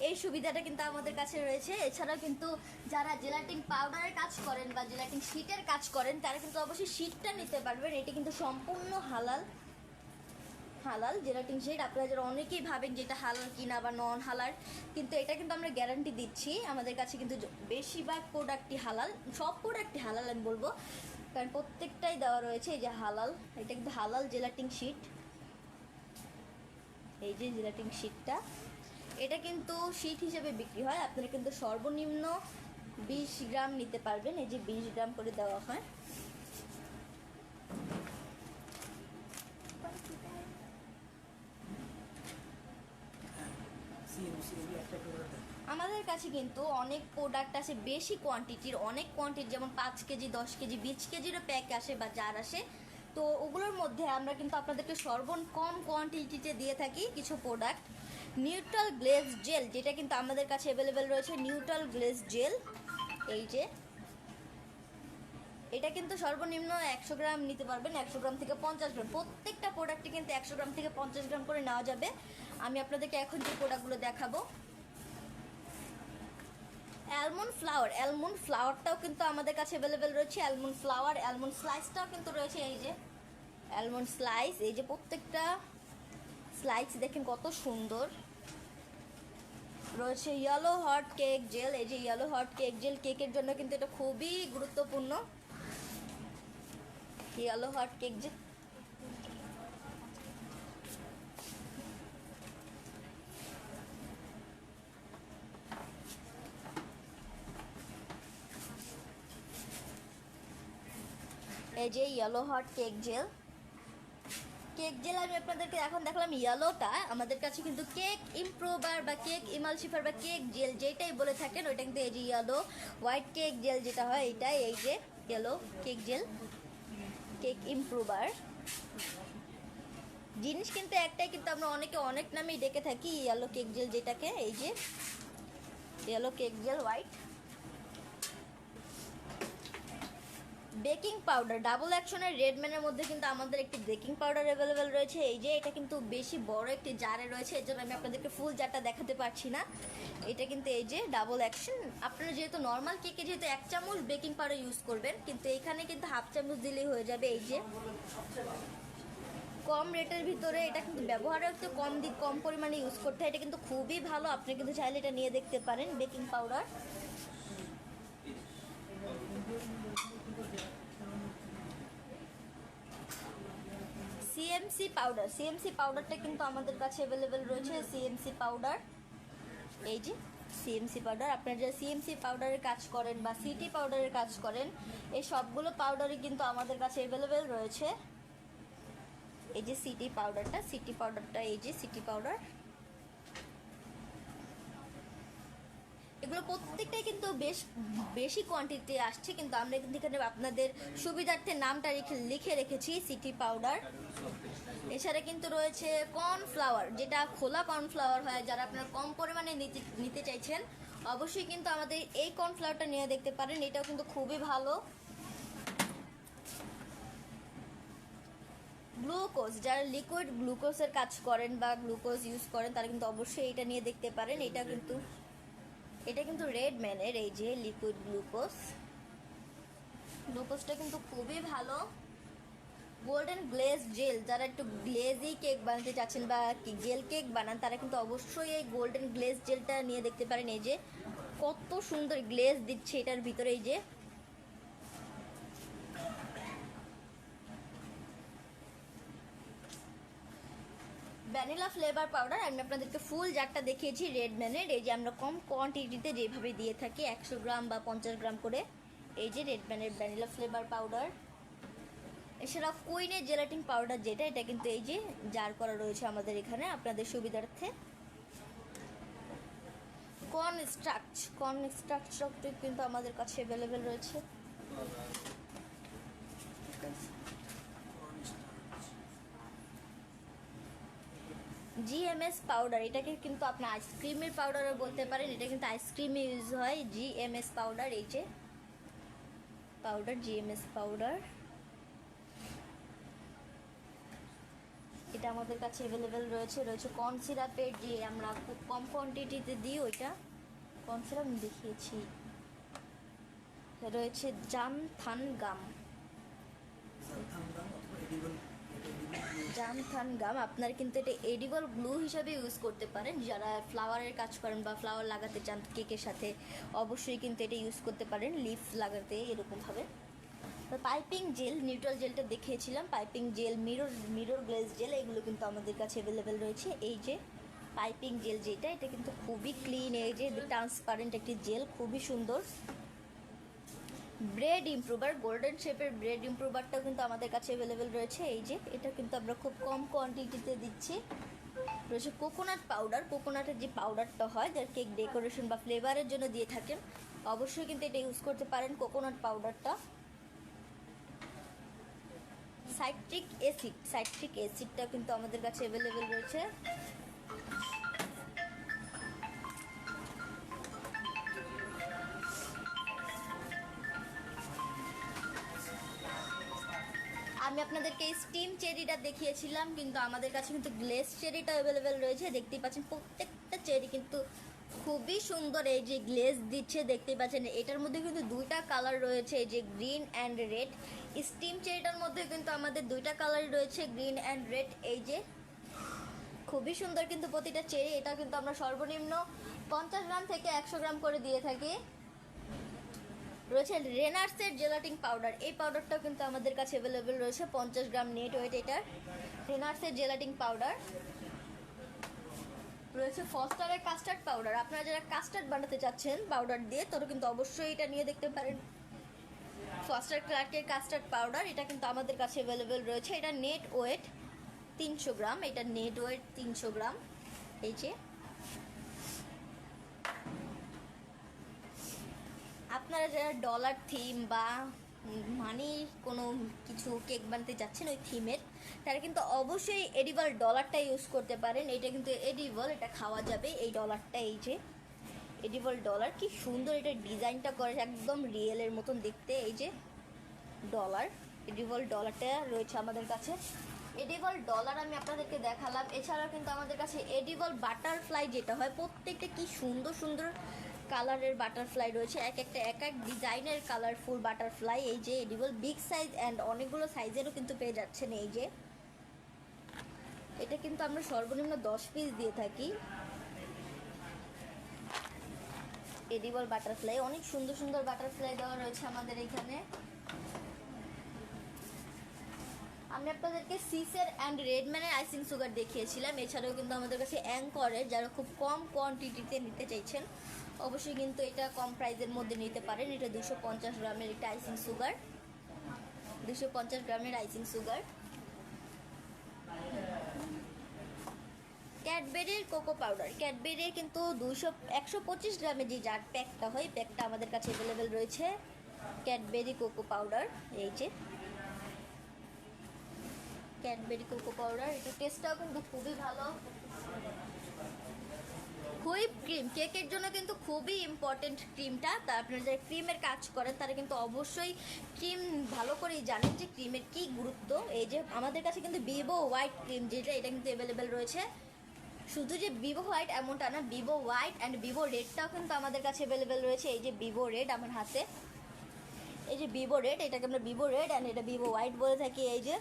এই সুবিধাটা কিন্তু আমাদের কাছে রয়েছে। এছাড়াও কিন্তু যারা জেলাটিন পাউডারের কাজ করেন বা জেলাটিন শিটের কাজ করেন তারা কিন্তু অবশ্যই শিটটা নিতে পারবেন, এটি কিন্তু সম্পূর্ণ হালাল, হালাল জেলাটিন শিট। আপনারা যারা অনেকেই ভাবেন যে এটা হালাল কিনা বা নন হালাল, কিন্তু এটা কিন্তু আমরা গ্যারান্টি দিচ্ছি, আমাদের কাছে কিন্তু বেশিরভাগ প্রোডাক্টই হালাল, সব প্রোডাক্টই হালাল আমি বলবো, কারণ প্রত্যেকটাই দেওয়া রয়েছে এই যে হালাল। এটা কিন্তু হালাল জেলাটিন শিট, এই যে জেলাটিন শিটটা, এটা কিন্তু শিট হিসেবে বিক্রি হয়, আপনারা কিন্তু সর্বনিম্ন 20 গ্রাম নিতে পারবেন, এই যে 20 গ্রাম করে দেওয়া হয়। আমাদের কাছে কিন্তু অনেক প্রোডাক্ট আছে বেশি কোয়ান্টিটির, অনেক কোয়ান্টিটি, যেমন 5 কেজি 10 কেজি 20 কেজিরও প্যাক আসে বা জার আসে, তো ওগুলোর মধ্যে আমরা কিন্তু আপনাদেরকে কম কোয়ান্টিটিতে দিয়ে থাকি কিছু প্রোডাক্ট। নিউট্রাল গ্লেজ জেল, যেটা কিন্তু আমাদের কাছে অ্যাভেলেবেল রয়েছে, নিউট্রাল গ্লেজ জেল। এই যে এটা কিন্তু সর্বনিম্ন 100 গ্রাম নিতে পারবেন, 100 গ্রাম থেকে 50 গ্রাম, প্রত্যেকটা প্রোডাক্টে কিন্তু 100 গ্রাম থেকে 50 গ্রাম করে নেওয়া যাবে। আমি আপনাদেরকে এখন যে প্রোডাক্টগুলো দেখাবো, অ্যালমন্ড ফ্লাওয়ার, অ্যালমন্ড ফ্লাওয়ারটাও কিন্তু আমাদের কাছে অ্যাভেলেবেল রয়েছে, অ্যালমন্ড ফ্লাওয়ার, অ্যালমন্ড স্লাইসটাও কিন্তু রয়েছে। এই যে অ্যালমন্ড স্লাইস, এই যে প্রত্যেকটা স্লাইস দেখেন কত সুন্দর রয়েছে। ইয়েলো হট কেক জেল, এই যে ইয়েলো হট কেক জেল, কেকের জন্য কিন্তু এটা খুবই গুরুত্বপূর্ণ, ইয়েলো হট কেক জেল। এই যে yellow hot cake jail, cake jail আমি আপনাদেরকে এখন দেখলাম ইয়েলোটা, আমাদের কাছে কিন্তু কেক ইমপ্রুভার বা কেক ইমালশিফার বা কেক জেল যেটাই বলে থাকেন ওইটা কিন্তু এই যে ইয়েলো হোয়াইট কেক জেল যেটা হয় এইটাই, এই যে ইয়েলো কেক জেল, কেক ইমপ্রুভার। জিনিস কিন্তু একটাই, কিন্তু আমরা অনেকে অনেক নামেই ডেকে থাকি ইয়েলো কেক জেল যেটাকে, এই যে yellow cake jail white. Baking powder, double অ্যাকশনের রেডম্যানের মধ্যে কিন্তু আমাদের একটি বেকিং পাউডার অ্যাভেলেবেল রয়েছে। এই যে এটা কিন্তু বেশি বড় একটি জারে রয়েছে, এর জন্য আমি আপনাদেরকে ফুল জারটা দেখাতে পারছি না। এটা কিন্তু এই যে ডাবল অ্যাকশন, আপনারা যেহেতু নর্মাল কেকে যেহেতু 1 চামচ বেকিং পাউডার ইউজ করবেন, কিন্তু এখানে কিন্তু হাফ চামচ দিলেই হয়ে যাবে। এই যে কম রেটের ভিতরে এটা কিন্তু ব্যবহারও একটু কম পরিমাণে ইউজ করতে হয়, এটা কিন্তু খুবই ভালো, আপনি কিন্তু চাইলে এটা নিয়ে দেখতে পারেন baking powder. CMC powder, CMC পাউডারটা কিন্তু আমাদের কাছে অ্যাভেলেবেল রয়েছে, সিএমসি পাউডার, এই যে সিএমসি পাউডার। আপনারা যারা সিএমসি পাউডারের কাজ করেন বা সিটি পাউডারের কাজ করেন, এই সবগুলো পাউডারই কিন্তু আমাদের কাছে অ্যাভেলেবেল রয়েছে। এই যে সিটি পাউডারটা, এই যে সিটি পাউডার, এগুলো প্রত্যেকটাই কিন্তু বেশি কোয়ান্টিটি আসছে, কিন্তু আমরা কিন্তু এখানে আপনাদের সুবিধার্থে নামটা লিখে রেখেছি সিটি পাউডার। এছাড়া কিন্তু রয়েছে কর্নফ্লাওয়ার, যেটা খোলা কর্নফ্লাওয়ার হয়, যারা আপনারা কম পরিমাণে নিতে চাইছেন অবশ্যই কিন্তু আমাদের এই কর্নফ্লাওয়ারটা নিয়ে দেখতে পারেন, এটাও কিন্তু খুবই ভালো। গ্লুকোজ, যারা লিকুইড গ্লুকোজের কাজ করেন বা গ্লুকোজ ইউজ করেন তারা কিন্তু অবশ্যই এটা নিয়ে দেখতে পারেন। এটা কিন্তু রেডম্যানের এই যে লিকুইড গ্লুকোজটা কিন্তু খুবই ভালো। গোল্ডেন গ্লেজ জেল, যারা একটু গ্লেজি কেক বানাতে চাচ্ছেন বা জেল কেক বানান তারা কিন্তু অবশ্যই এই গোল্ডেন গ্লেজ জেলটা নিয়ে দেখতে পারেন। এই যে কত সুন্দর গ্লেজ দিচ্ছে এটার ভিতরে। এই যে ভ্যানিলা ফ্লেভার পাউডার, আমি আপনাদেরকে ফুল জারটা দেখিয়েছি রেডম্যানের। এই যে আমরা কম কোয়ান্টিটিতে যেভাবে দিয়ে থাকি 100 গ্রাম বা 50 গ্রাম করে। এই যে রেডম্যানের ভ্যানিলা ফ্লেভার পাউডার। এছাড়াও কুইনের জেলাটিন পাউডার যেটা, এটা কিন্তু এই যে জার করা রয়েছে আমাদের এখানে আপনাদের সুবিধার্থে। কর্ন স্ট্রাকচার কিন্তু আমাদের কাছে অ্যাভেলেবেল রয়েছে। জিএমএস পাউডার, এটাকে কিন্তু আপনার আইসক্রিমের পাউডারও বলতে পারেন, এটা কিন্তু আইসক্রিমে ইউজ হয়। জিএমএস পাউডার, এই যে পাউডার জিএমএস পাউডার, এটা আমাদের কাছে অ্যাভেলেবেল রয়েছে। কর্ন সিরাপের যে আমরা খুব কম কোয়ান্টিটিতে দিই ওইটা, কর্ন সিরাপ দেখিয়েছি। রয়েছে জামথান গাম, আপনারা কিন্তু এটা এডিবল গ্লু হিসাবে ইউজ করতে পারেন। যারা ফ্লাওয়ারের কাজ করেন বা ফ্লাওয়ার লাগাতে চান কেকের সাথে অবশ্যই কিন্তু এটা ইউজ করতে পারেন, লিফ লাগাতে এরকমভাবে। পাইপিং জেল, নিউট্রাল জেলটা দেখিয়েছিলাম, piping gel, mirror glaze gel, এগুলো কিন্তু আমাদের কাছে অ্যাভেলেবেল রয়েছে। এই যে পাইপিং জেল যেটা, এটা কিন্তু খুবই ক্লিন, এই যে ট্রান্সপারেন্ট একটি জেল, খুবই সুন্দর। ব্রেড ইমপ্রুভার, গোল্ডেন শেপের ব্রেড ইমপ্রুভারটাও কিন্তু আমাদের কাছে অ্যাভেলেবেল রয়েছে। এই যে এটা কিন্তু আমরা খুব কম কোয়ান্টিটিতে দিচ্ছি। রয়েছে কোকোনাট পাউডার, কোকোনাটের যে পাউডারটা হয় যার কেক ডেকোরেশন বা ফ্লেভারের জন্য দিয়ে থাকেন অবশ্যই কিন্তু এটা ইউজ করতে পারেন কোকোনাট পাউডারটা। সাইট্রিক অ্যাসিডটা কিন্তু আমাদের কাছে অ্যাভেলেবেল রয়েছে। আমি আপনাদেরকে স্টিম চেরিটা দেখিয়েছিলাম, কিন্তু আমাদের কাছে কিন্তু গ্লেজ চেরিটা অ্যাভেলেবেল রয়েছে। দেখতেই পাচ্ছেন প্রত্যেকটা চেরি কিন্তু খুবই সুন্দর, এই যে গ্লেজ দিচ্ছে দেখতেই পাচ্ছেন। এটার মধ্যে কিন্তু দুইটা কালার রয়েছে, এই যে গ্রিন অ্যান্ড রেড। স্টিম চেরিটার মধ্যে কিন্তু আমাদের দুইটা কালার রয়েছে, গ্রিন অ্যান্ড রেড। এই যে খুবই সুন্দর কিন্তু প্রতিটা চেরি। এটা কিন্তু আমরা সর্বনিম্ন 50 গ্রাম থেকে 100 গ্রাম করে দিয়ে থাকি। রয়েছে রেনার্সের জেলাটিন পাউডার, এই পাউডারটাও কিন্তু আমাদের কাছে অ্যাভেলেবেল রয়েছে 50 গ্রাম নেট ওয়েট এটার। রেনার্সের জেলাটিন পাউডার রয়েছে। ফস্টারের কাস্টার্ড পাউডার, আপনারা যারা কাস্টার্ড বানাতে চাচ্ছেন পাউডার দিয়ে তারা কিন্তু অবশ্যই এটা নিয়ে দেখতে পারেন। ফস্টার ক্লার্কের কাস্টার্ড পাউডার, এটা কিন্তু আমাদের কাছে অ্যাভেলেবেল রয়েছে। এটা নেট ওয়েট 300 গ্রাম, এটা নেট ওয়েট 300 গ্রাম। এই যে আপনারা যারা ডলার থিম বা মানি কোনো কিছু কেক বানাতে যাচ্ছেন ওই থিমের, তারা কিন্তু অবশ্যই এডিবল ডলারটা ইউজ করতে পারেন। এটা কিন্তু এডিবল, এটা খাওয়া যাবে এই ডলারটা। এই যে এডিবল ডলার, কি সুন্দর এটা ডিজাইনটা করে, একদম রিয়েলের মতন দেখতে। এই যে ডলার, এডিবল ডলারটা রয়েছে আমাদের কাছে। এডিবল ডলার আমি আপনাদেরকে দেখালাম। এছাড়াও কিন্তু আমাদের কাছে এডিবল বাটারফ্লাই যেটা হয়, প্রত্যেকটা কি সুন্দর সুন্দর কালারের বাটারফ্লাই রয়েছে, এক এক ডিজাইনের কালারফুল বাটারফ্লাই। এই যে এডিবল বিগ সাইজ অ্যান্ড অনেকগুলো সাইজেরও কিন্তু পেয়ে যাচ্ছেন। এই যে এটা কিন্তু আমরা সর্বনিম্ন 10 পিস দিয়ে থাকি। এডিবল বাটারফ্লাই, অনেক সুন্দর সুন্দর বাটারফ্লাই দেওয়া রয়েছে আমাদের এখানে। আমি আপনাদেরকে সিসের অ্যান্ড রেডম্যানের আইসিং সুগার দেখিয়েছিলাম। এছাড়াও কিন্তু আমাদের কাছে অ্যাঙ্করের, যারা খুব কম কোয়ান্টিটিতে নিতে চাইছেন অবশ্যই কিন্তু এটা কম প্রাইসের মধ্যে নিতে পারেন। এটা 250 গ্রামের একটা আইসিং সুগার, 250 গ্রামের আইসিং সুগার। ক্যাডবেরির কোকো পাউডার, ক্যাডবেরির কিন্তু 125 গ্রামের যে জার প্যাকটা হয়, প্যাকটা আমাদের কাছে অ্যাভেলেবেল রয়েছে। ক্যাডবেরি কোকো পাউডার, এই যে ক্যাডবেরি কোকো পাউডার, এটা টেস্টটাও কিন্তু খুবই ভালো, হুইপ ক্রিম কেকের জন্য কিন্তু খুবই ইম্পর্টেন্ট ক্রিমটা। তা আপনারা যারা ক্রিমের কাজ করেন তারা কিন্তু অবশ্যই ক্রিম ভালো করেই জানেন যে ক্রিমের কী গুরুত্ব। এই যে আমাদের কাছে কিন্তু ভিভো হোয়াইট ক্রিম যেটা, এটা কিন্তু অ্যাভেলেবেল রয়েছে। শুধু যে ভিভো হোয়াইট এমনটা না, ভিভো হোয়াইট অ্যান্ড ভিভো রেডটাও কিন্তু আমাদের কাছে অ্যাভেলেবেল রয়েছে। এই যে ভিভো রেড আমার হাতে, এই যে ভিভো রেড, এটাকে আমরা ভিভো রেড অ্যান্ড এটা ভিভো হোয়াইট বলে থাকি। এই যে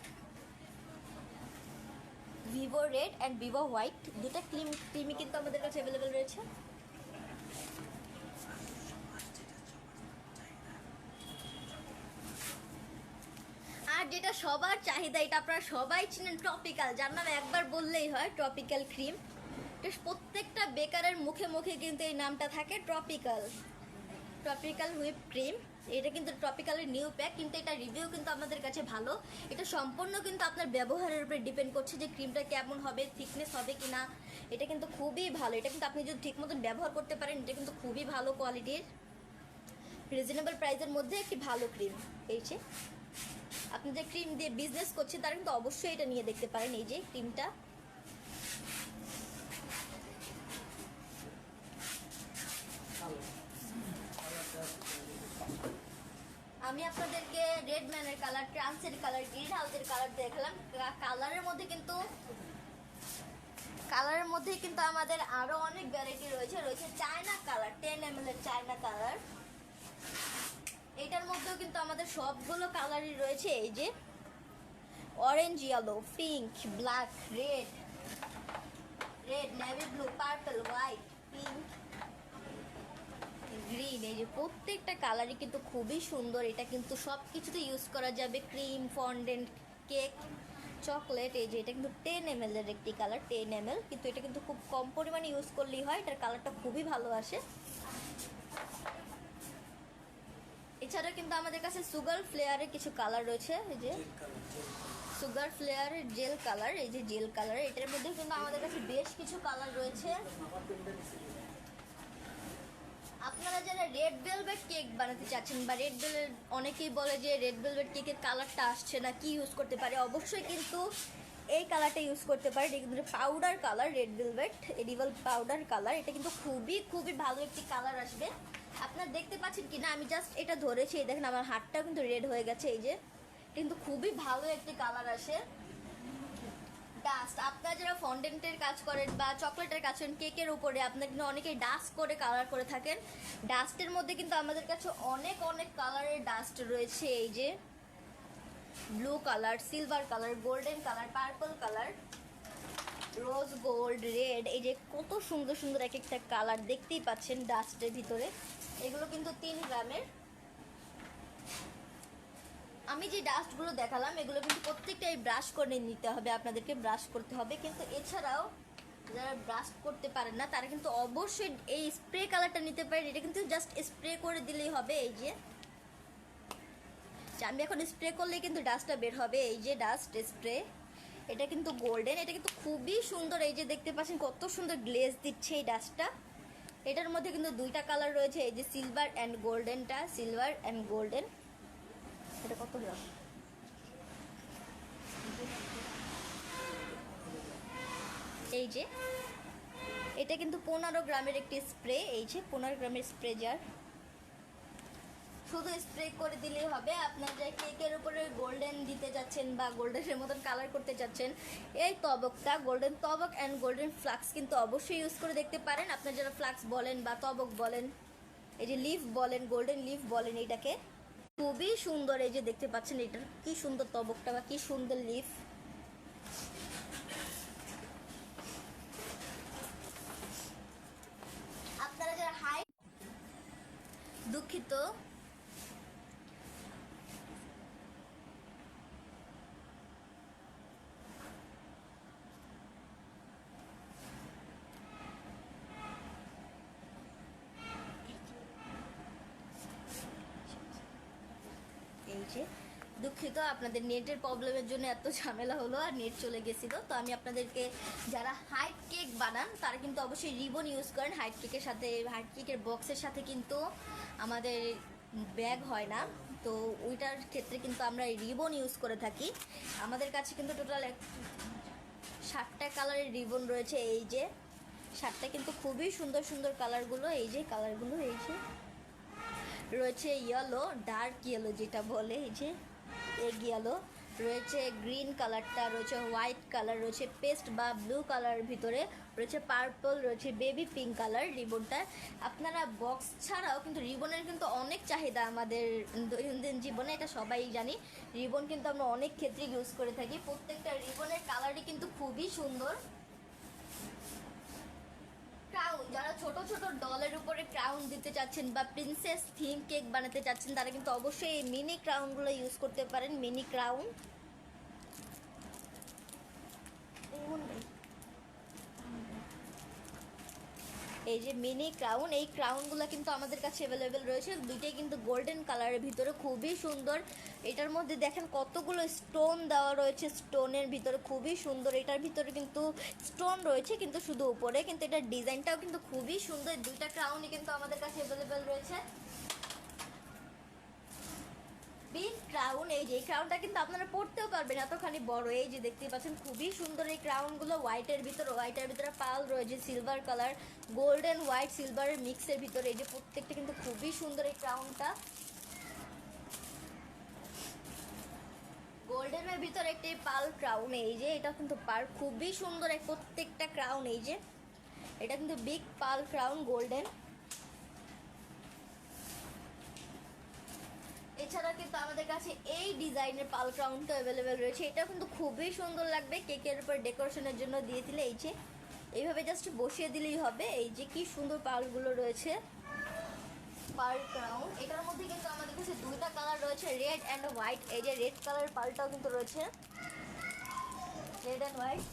Vivo red and Vivo white দুটো ক্রিমই কিন্তু আমাদের কাছে অ্যাভেলেবেল রয়েছে। আর যেটা সবার চাহিদা, এটা আপনারা সবাই চিনেন, ট্রপিক্যাল, যার নাম একবার বললেই হয়, ট্রপিক্যাল ক্রিম। প্রত্যেকটা বেকারের মুখে মুখে কিন্তু এই নামটা থাকে, ট্রপিক্যাল। ট্রপিক্যাল হুইপ ক্রিম, এটা কিন্তু ট্রপিক্যালের নিউ প্যাক, কিন্তু এটা রিভিউ কিন্তু আমাদের কাছে ভালো। এটা সম্পূর্ণ কিন্তু আপনার ব্যবহারের উপরে ডিপেন্ড করছে যে ক্রিমটা কেমন হবে, থিকনেস হবে কি না। এটা কিন্তু খুবই ভালো, এটা কিন্তু আপনি যদি ঠিক মতন ব্যবহার করতে পারেন, এটা কিন্তু খুবই ভালো কোয়ালিটির, রিজনেবল প্রাইসের মধ্যে একটি ভালো ক্রিম। এই যে আপনি যে ক্রিম দিয়ে বিজনেস করছেন তারা কিন্তু অবশ্যই এটা নিয়ে দেখতে পারেন। এই যে ক্রিমটা, আমি আপনাদেরকে রেড ম্যানের কালার, ট্রান্সের কালার, গ্রিন হাউসের কালার দেখালাম। কালারের মধ্যে কিন্তু আমাদের আরো অনেক ভ্যারাইটি রয়েছে। চায়না কালার, 10 ml এর চায়না কালার। এটার মধ্যেও কিন্তু আমাদের সবগুলো কালারই রয়েছে। এই যে orange, yellow, pink, black, red, navy blue, purple, white, pink, green. এই যে প্রত্যেকটা কালারই কিন্তু খুবই সুন্দর। এটা কিন্তু সব কিছুতে ইউজ করা যাবে, ক্রিম, ফন্ডেন্ট, কেক, চকলেট। এই যে এটা কিন্তু 10 ml এর একটি কালার, 10 ml, কিন্তু এটা কিন্তু খুব কম পরিমাণে ইউজ করলেই হয়, এটার কালারটা খুবই ভালো আসে। এছাড়াও কিন্তু আমাদের কাছে সুগার ফ্লেয়ারের কিছু কালার রয়েছে। এই যে সুগার ফ্লেয়ারের জেল কালার, এই যে জেল কালার, এটার মধ্যে কিন্তু আমাদের কাছে বেশ কিছু কালার রয়েছে। আপনারা যারা রেড ভেলভেট কেক বানাতে চাচ্ছেন, বা রেড ভেলভেট, অনেকেই বলে যে রেড ভেলভেট কেকের কালারটা আসছে না, কি ইউজ করতে পারে? অবশ্যই কিন্তু এই কালারটা ইউজ করতে পারে। এটা কিন্তু powder colour, red velvet edible powder colour. এটা কিন্তু খুবই খুবই ভালো একটি কালার আসবে। আপনারা দেখতে পাচ্ছেন কি না, আমি জাস্ট এটা ধরেছি, এই দেখেন আমার হাতটাও কিন্তু রেড হয়ে গেছে। এই যে কিন্তু খুবই ভালো একটি কালার আসে। ডাস্ট, আপনারা যারা ফন্ডেন্টের কাজ করেন বা চকলেটের কাজ করেন, কেকের উপরে আপনারা কিন্তু অনেকেই ডাস্ট করে কালার করে থাকেন। ডাস্টের মধ্যে কিন্তু আমাদের কাছে অনেক অনেক কালারের ডাস্ট রয়েছে। এই যে blue colour, silver colour, golden colour, purple colour, rose gold, red. এই যে কত সুন্দর সুন্দর এক একটা কালার দেখতেই পাচ্ছেন ডাস্টের ভিতরে। এগুলো কিন্তু 3 গ্রামের। আমি যে ডাস্টগুলো দেখালাম এগুলো কিন্তু প্রত্যেকটাই ব্রাশ করে নিতে হবে, আপনাদেরকে ব্রাশ করতে হবে। কিন্তু এছাড়াও যারা ব্রাশ করতে পারেন না তারা কিন্তু অবশ্যই এই স্প্রে কালারটা নিতে পারেন। এটা কিন্তু জাস্ট স্প্রে করে দিলেই হবে। এই যে আমি এখন স্প্রে করলেই কিন্তু ডাস্টটা বের হবে। এই যে ডাস্ট স্প্রে, এটা কিন্তু গোল্ডেন, এটা কিন্তু খুবই সুন্দর। এই যে দেখতে পাচ্ছেন কত সুন্দর গ্লেজ দিচ্ছে এই ডাস্টটা। এটার মধ্যে কিন্তু 2টা কালার রয়েছে, এই যে সিলভার অ্যান্ড গোল্ডেনটা, সিলভার অ্যান্ড গোল্ডেন। এটা কত গ্রাম? এই যে এটা কিন্তু 15 গ্রামের একটি স্প্রে। এই যে 15 গ্রামের স্প্রে জার, শুধু স্প্রে করে দিলেই হবে। আপনার যে কেকের উপরে গোল্ডেন দিতে যাচ্ছেন বা গোল্ডেনের মতন কালার করতে চাচ্ছেন, এই তবকটা, গোল্ডেন তবক অ্যান্ড গোল্ডেন ফ্লাক্স কিন্তু অবশ্যই ইউজ করে দেখতে পারেন। আপনার যারা ফ্লাক্স বলেন বা তবক বলেন, এই যে লিফ বলেন, গোল্ডেন লিফ বলেন, এটাকে খুবই সুন্দর। এই যে দেখতে পাচ্ছেন এটার কি সুন্দর তবকটা বা কি সুন্দর লিফ। আপনারা যারা দুঃখিত, এই যে দুঃখিত, আপনাদের নেটের প্রবলেমের জন্য এত ঝামেলা হলো আর নেট চলে গেছিলো। তো আমি আপনাদেরকে, যারা হাইট কেক বানান তারা কিন্তু অবশ্যই রিবন ইউজ করেন হাইট কেকের সাথে। হাইট কেকের বক্সের সাথে কিন্তু আমাদের ব্যাগ হয় না, তো ওইটার ক্ষেত্রে কিন্তু আমরা রিবন ইউজ করে থাকি। আমাদের কাছে কিন্তু টোটাল 7টা কালারের রিবন রয়েছে। এই যে শার্টটা কিন্তু খুবই সুন্দর সুন্দর কালারগুলো, এই যে কালারগুলো, এই যে রয়েছে ইয়েলো, ডার্ক ইয়েলো যেটা বলে, এই যে এগ ইয়েলো রয়েছে, গ্রিন কালারটা রয়েছে, হোয়াইট কালার রয়েছে, পেস্ট বা ব্লু কালার ভিতরে রয়েছে, পার্পল রয়েছে, বেবি পিঙ্ক কালার রিবনটা। আপনারা বক্স ছাড়াও কিন্তু রিবনের কিন্তু অনেক চাহিদা আমাদের দৈনন্দিন জীবনে, এটা সবাই জানি। রিবন কিন্তু আমরা অনেক ক্ষেত্রে ইউজ করে থাকি, প্রত্যেকটা রিবনের কালারই কিন্তু খুবই সুন্দর। ক্রাউন, যারা ছোট ছোট ডলের উপরে ক্রাউন দিতে চাচ্ছেন বা প্রিন্সেস থিম কেক বানাতে চাচ্ছেন, তারা কিন্তু অবশ্যই এই মিনি ক্রাউনগুলো ইউজ করতে পারেন। মিনি ক্রাউন, এই যে মিনি ক্রাউন, এই ক্রাউনগুলো কিন্তু আমাদের কাছে অ্যাভেলেবেল রয়েছে। দুইটাই কিন্তু গোল্ডেন কালারের ভিতরে, খুবই সুন্দর। এটার মধ্যে দেখেন কতগুলো স্টোন দেওয়া রয়েছে, স্টোনের ভিতরে খুবই সুন্দর। এটার ভিতরে কিন্তু স্টোন রয়েছে কিন্তু শুধু উপরে, কিন্তু এটার ডিজাইনটাও কিন্তু খুবই সুন্দর। দুইটা ক্রাউনই কিন্তু আমাদের কাছে অ্যাভেলেবেল রয়েছে। বিগ ক্রাউন, এই যে এই ক্রাউনটা কিন্তু আপনারা পড়তেও পারবেন, এতখানি বড়। এই যে দেখতে পাচ্ছেন খুবই সুন্দর এই ক্রাউনগুলো, হোয়াইটের ভিতরে পার্ল রয়েছে, সিলভার কালার, গোল্ডেন হোয়াইট সিলভারের মিক্সের ভিতরে। এই যে প্রত্যেকটা কিন্তু খুবই সুন্দর এই ক্রাউনটা। গোল্ডেনের ভিতরে একটি পার্ল ক্রাউন, এই যে এটা কিন্তু পার্ল, খুবই সুন্দর এই প্রত্যেকটা ক্রাউন। এই যে এটা কিন্তু বিগ পার্ল ক্রাউন গোল্ডেন। এছাড়া কিন্তু আমাদের কাছে এই ডিজাইনের পাল ক্রাউনটা অ্যাভেলেবেল রয়েছে, এটা কিন্তু খুবই সুন্দর লাগবে কেকের উপর ডেকোরেশনের জন্য দিয়ে দিলে। এই যে এইভাবে জাস্ট বসিয়ে দিলেই হবে। এই যে কি সুন্দর পালগুলো রয়েছে, পাল ক্রাউন। এটার মধ্যে কিন্তু আমাদের কাছে দুইটা কালার রয়েছে, রেড অ্যান্ড হোয়াইট। এই যে রেড কালার পালটাও কিন্তু রয়েছে, রেড অ্যান্ড হোয়াইট।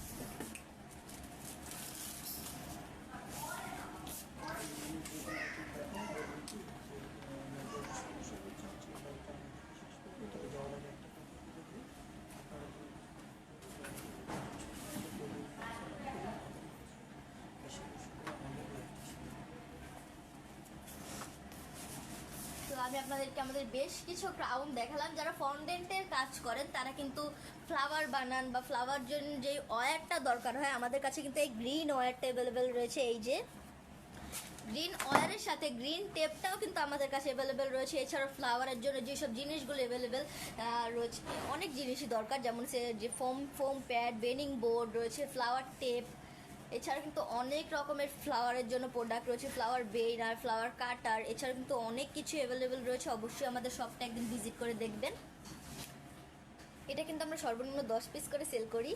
তো আমি আপনাদেরকে আমাদের বেশ কিছু ক্রাউন দেখালাম। যারা ফন্ডেন্টের কাজ করেন তারা কিন্তু ফ্লাওয়ার বানান বা ফ্লাওয়ার জন্য যে ওয়্যারটা দরকার হয়, আমাদের কাছে কিন্তু এই গ্রিন ওয়্যারটা অ্যাভেলেবেল রয়েছে। এই যে গ্রিন ওয়্যারের সাথে গ্রিন টেপটাও কিন্তু আমাদের কাছে অ্যাভেলেবেল রয়েছে। এছাড়াও ফ্লাওয়ারের জন্য যেসব জিনিসগুলো অ্যাভেলেবেল রয়েছে, অনেক জিনিসই দরকার, যেমন সে যে ফোম প্যাড, বেনিং বোর্ড রয়েছে, ফ্লাওয়ার টেপ। এছাড়া কিন্তু অনেক রকমের ফ্লাওয়ারের জন্য প্রোডাক্ট রয়েছে, ফ্লাওয়ার বেইনার, ফ্লাওয়ার কাটার। এছাড়া কিন্তু অনেক কিছু অ্যাভেলেবেল রয়েছে। অবশ্যই আমাদের শপটা একদিন ভিজিট করে দেখবেন। এটা কিন্তু আমরা সর্বনিম্ন 10 পিস করে সেল করি।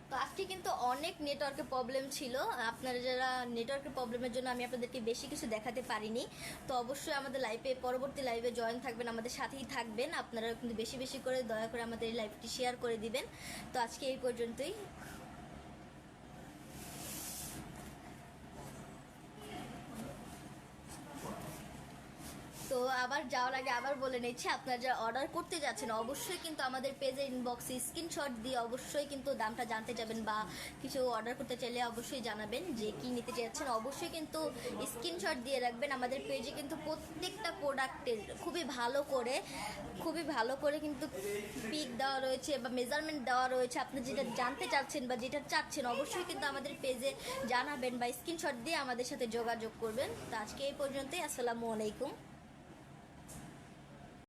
তো আজকে কিন্তু অনেক নেটওয়ার্কের প্রবলেম ছিল, আপনারা যারা নেটওয়ার্কের প্রবলেমের জন্য আমি আপনাদেরকে বেশি কিছু দেখাতে পারিনি। তো অবশ্যই আমাদের পরবর্তী লাইভে জয়েন থাকবেন, আমাদের সাথেই থাকবেন। আপনারা কিন্তু বেশি বেশি করে দয়া করে আমাদের এই লাইভটি শেয়ার করে দিবেন। তো আজকে এই পর্যন্তই। তো আবার যাওয়ার আগে আবার বলে নিচ্ছি, আপনারা যারা অর্ডার করতে যাচ্ছেন অবশ্যই কিন্তু আমাদের পেজের ইনবক্সে স্ক্রিনশট দিয়ে অবশ্যই কিন্তু দামটা জানতে যাবেন, বা কিছু অর্ডার করতে চাইলে অবশ্যই জানাবেন যে কি নিতে চাচ্ছেন। অবশ্যই কিন্তু স্ক্রিনশট দিয়ে রাখবেন। আমাদের পেজে কিন্তু প্রত্যেকটা প্রোডাক্টের খুবই ভালো করে কিন্তু পিক দেওয়া রয়েছে বা মেজারমেন্ট দেওয়া রয়েছে। আপনি যেটা জানতে চাচ্ছেন বা যেটা চাচ্ছেন অবশ্যই কিন্তু আমাদের পেজে জানাবেন বা স্ক্রিনশট দিয়ে আমাদের সাথে যোগাযোগ করবেন। তো আজকে এই পর্যন্তই। আসসালামু আলাইকুম।